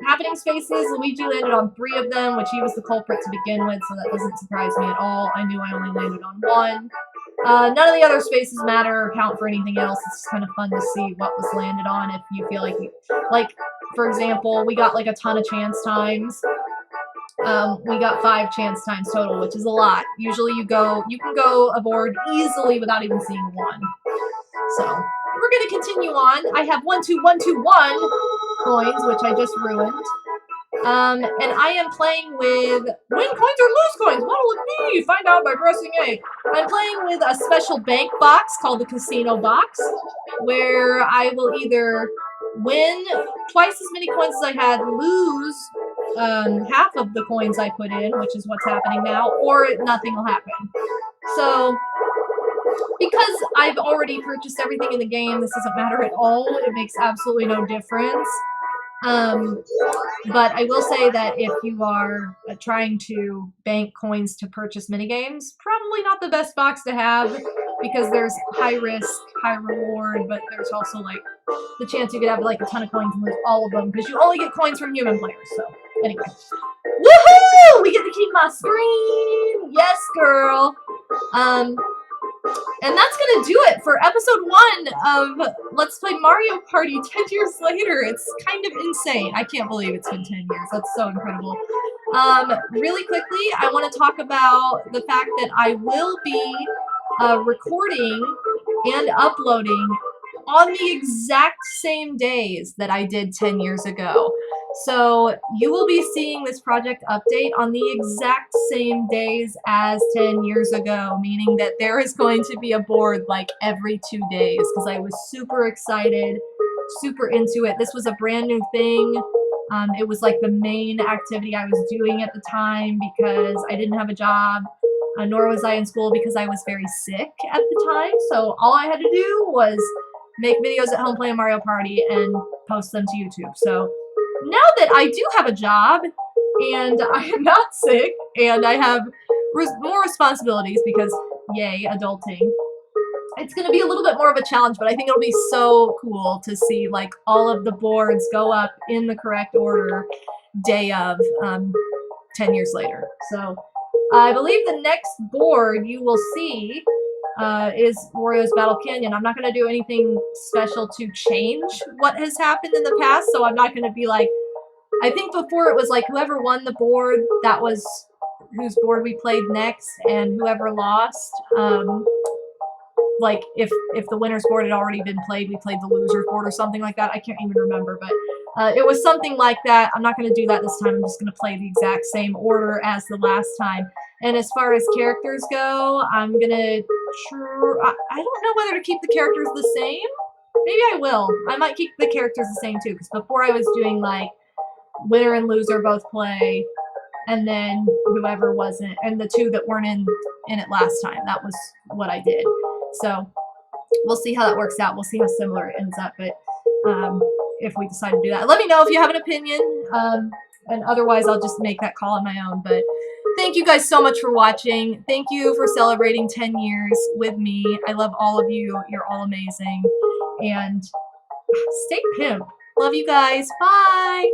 Happening spaces, Luigi landed on 3 of them, which he was the culprit to begin with, so that doesn't surprise me at all. I knew I only landed on 1. None of the other spaces matter or count for anything else. It's kind of fun to see what was landed on if you feel like, for example, we got like a ton of chance times. We got 5 chance times total, which is a lot. Usually you can go aboard easily without even seeing 1. So, we're going to continue on. I have 1, 2, 1, 2, 1 coins, which I just ruined. And I am playing with win coins or lose coins. What'll it be? Find out by pressing A. I'm playing with a special bank box called the Casino Box, where I will either win twice as many coins as I had, lose half of the coins I put in, which is what's happening now, or nothing will happen. So, because I've already purchased everything in the game, this doesn't matter at all. It makes absolutely no difference. But I will say that if you are trying to bank coins to purchase minigames, probably not the best box to have, because there's high risk, high reward, but there's also like the chance you could have like a ton of coins and lose all of them, because you only get coins from human players. So anyway, woohoo! We get to keep my screen. Yes, girl. And that's gonna do it for episode 1 of Let's Play Mario Party 10 years later. It's kind of insane. I can't believe it's been 10 years. That's so incredible. Really quickly, I want to talk about the fact that I will be recording and uploading on the exact same days that I did 10 years ago. So you will be seeing this project update on the exact same days as 10 years ago, meaning that there is going to be a board like every 2 days, because I was super excited, super into it. This was a brand new thing. It was like the main activity I was doing at the time because I didn't have a job, nor was I in school because I was very sick at the time. So all I had to do was make videos at home playing Mario Party and post them to YouTube. So now that I do have a job and I am not sick and I have more responsibilities because, yay, adulting, it's going to be a little bit more of a challenge, but I think it'll be so cool to see like all of the boards go up in the correct order day of 10 years later. So I believe the next board you will see is Wario's Battle Canyon. I'm not going to do anything special to change what has happened in the past, so I'm not going to be like, I think before it was like whoever won the board, that was whose board we played next, and whoever lost, like if the winner's board had already been played, we played the loser's board or something like that. I can't even remember, but it was something like that. I'm not going to do that this time. I'm just going to play the exact same order as the last time. And as far as characters go, I'm going to I don't know whether to keep the characters the same. Maybe I will. I might keep the characters the same too, because before I was doing like winner and loser both play, and then whoever wasn't, and the 2 that weren't in it last time. That was what I did. So we'll see how that works out. We'll see how similar it ends up. But if we decide to do that, let me know if you have an opinion. And otherwise, I'll just make that call on my own. But thank you guys so much for watching. Thank you for celebrating 10 years with me. I love all of you. You're all amazing. And stay pimp. Love you guys. Bye.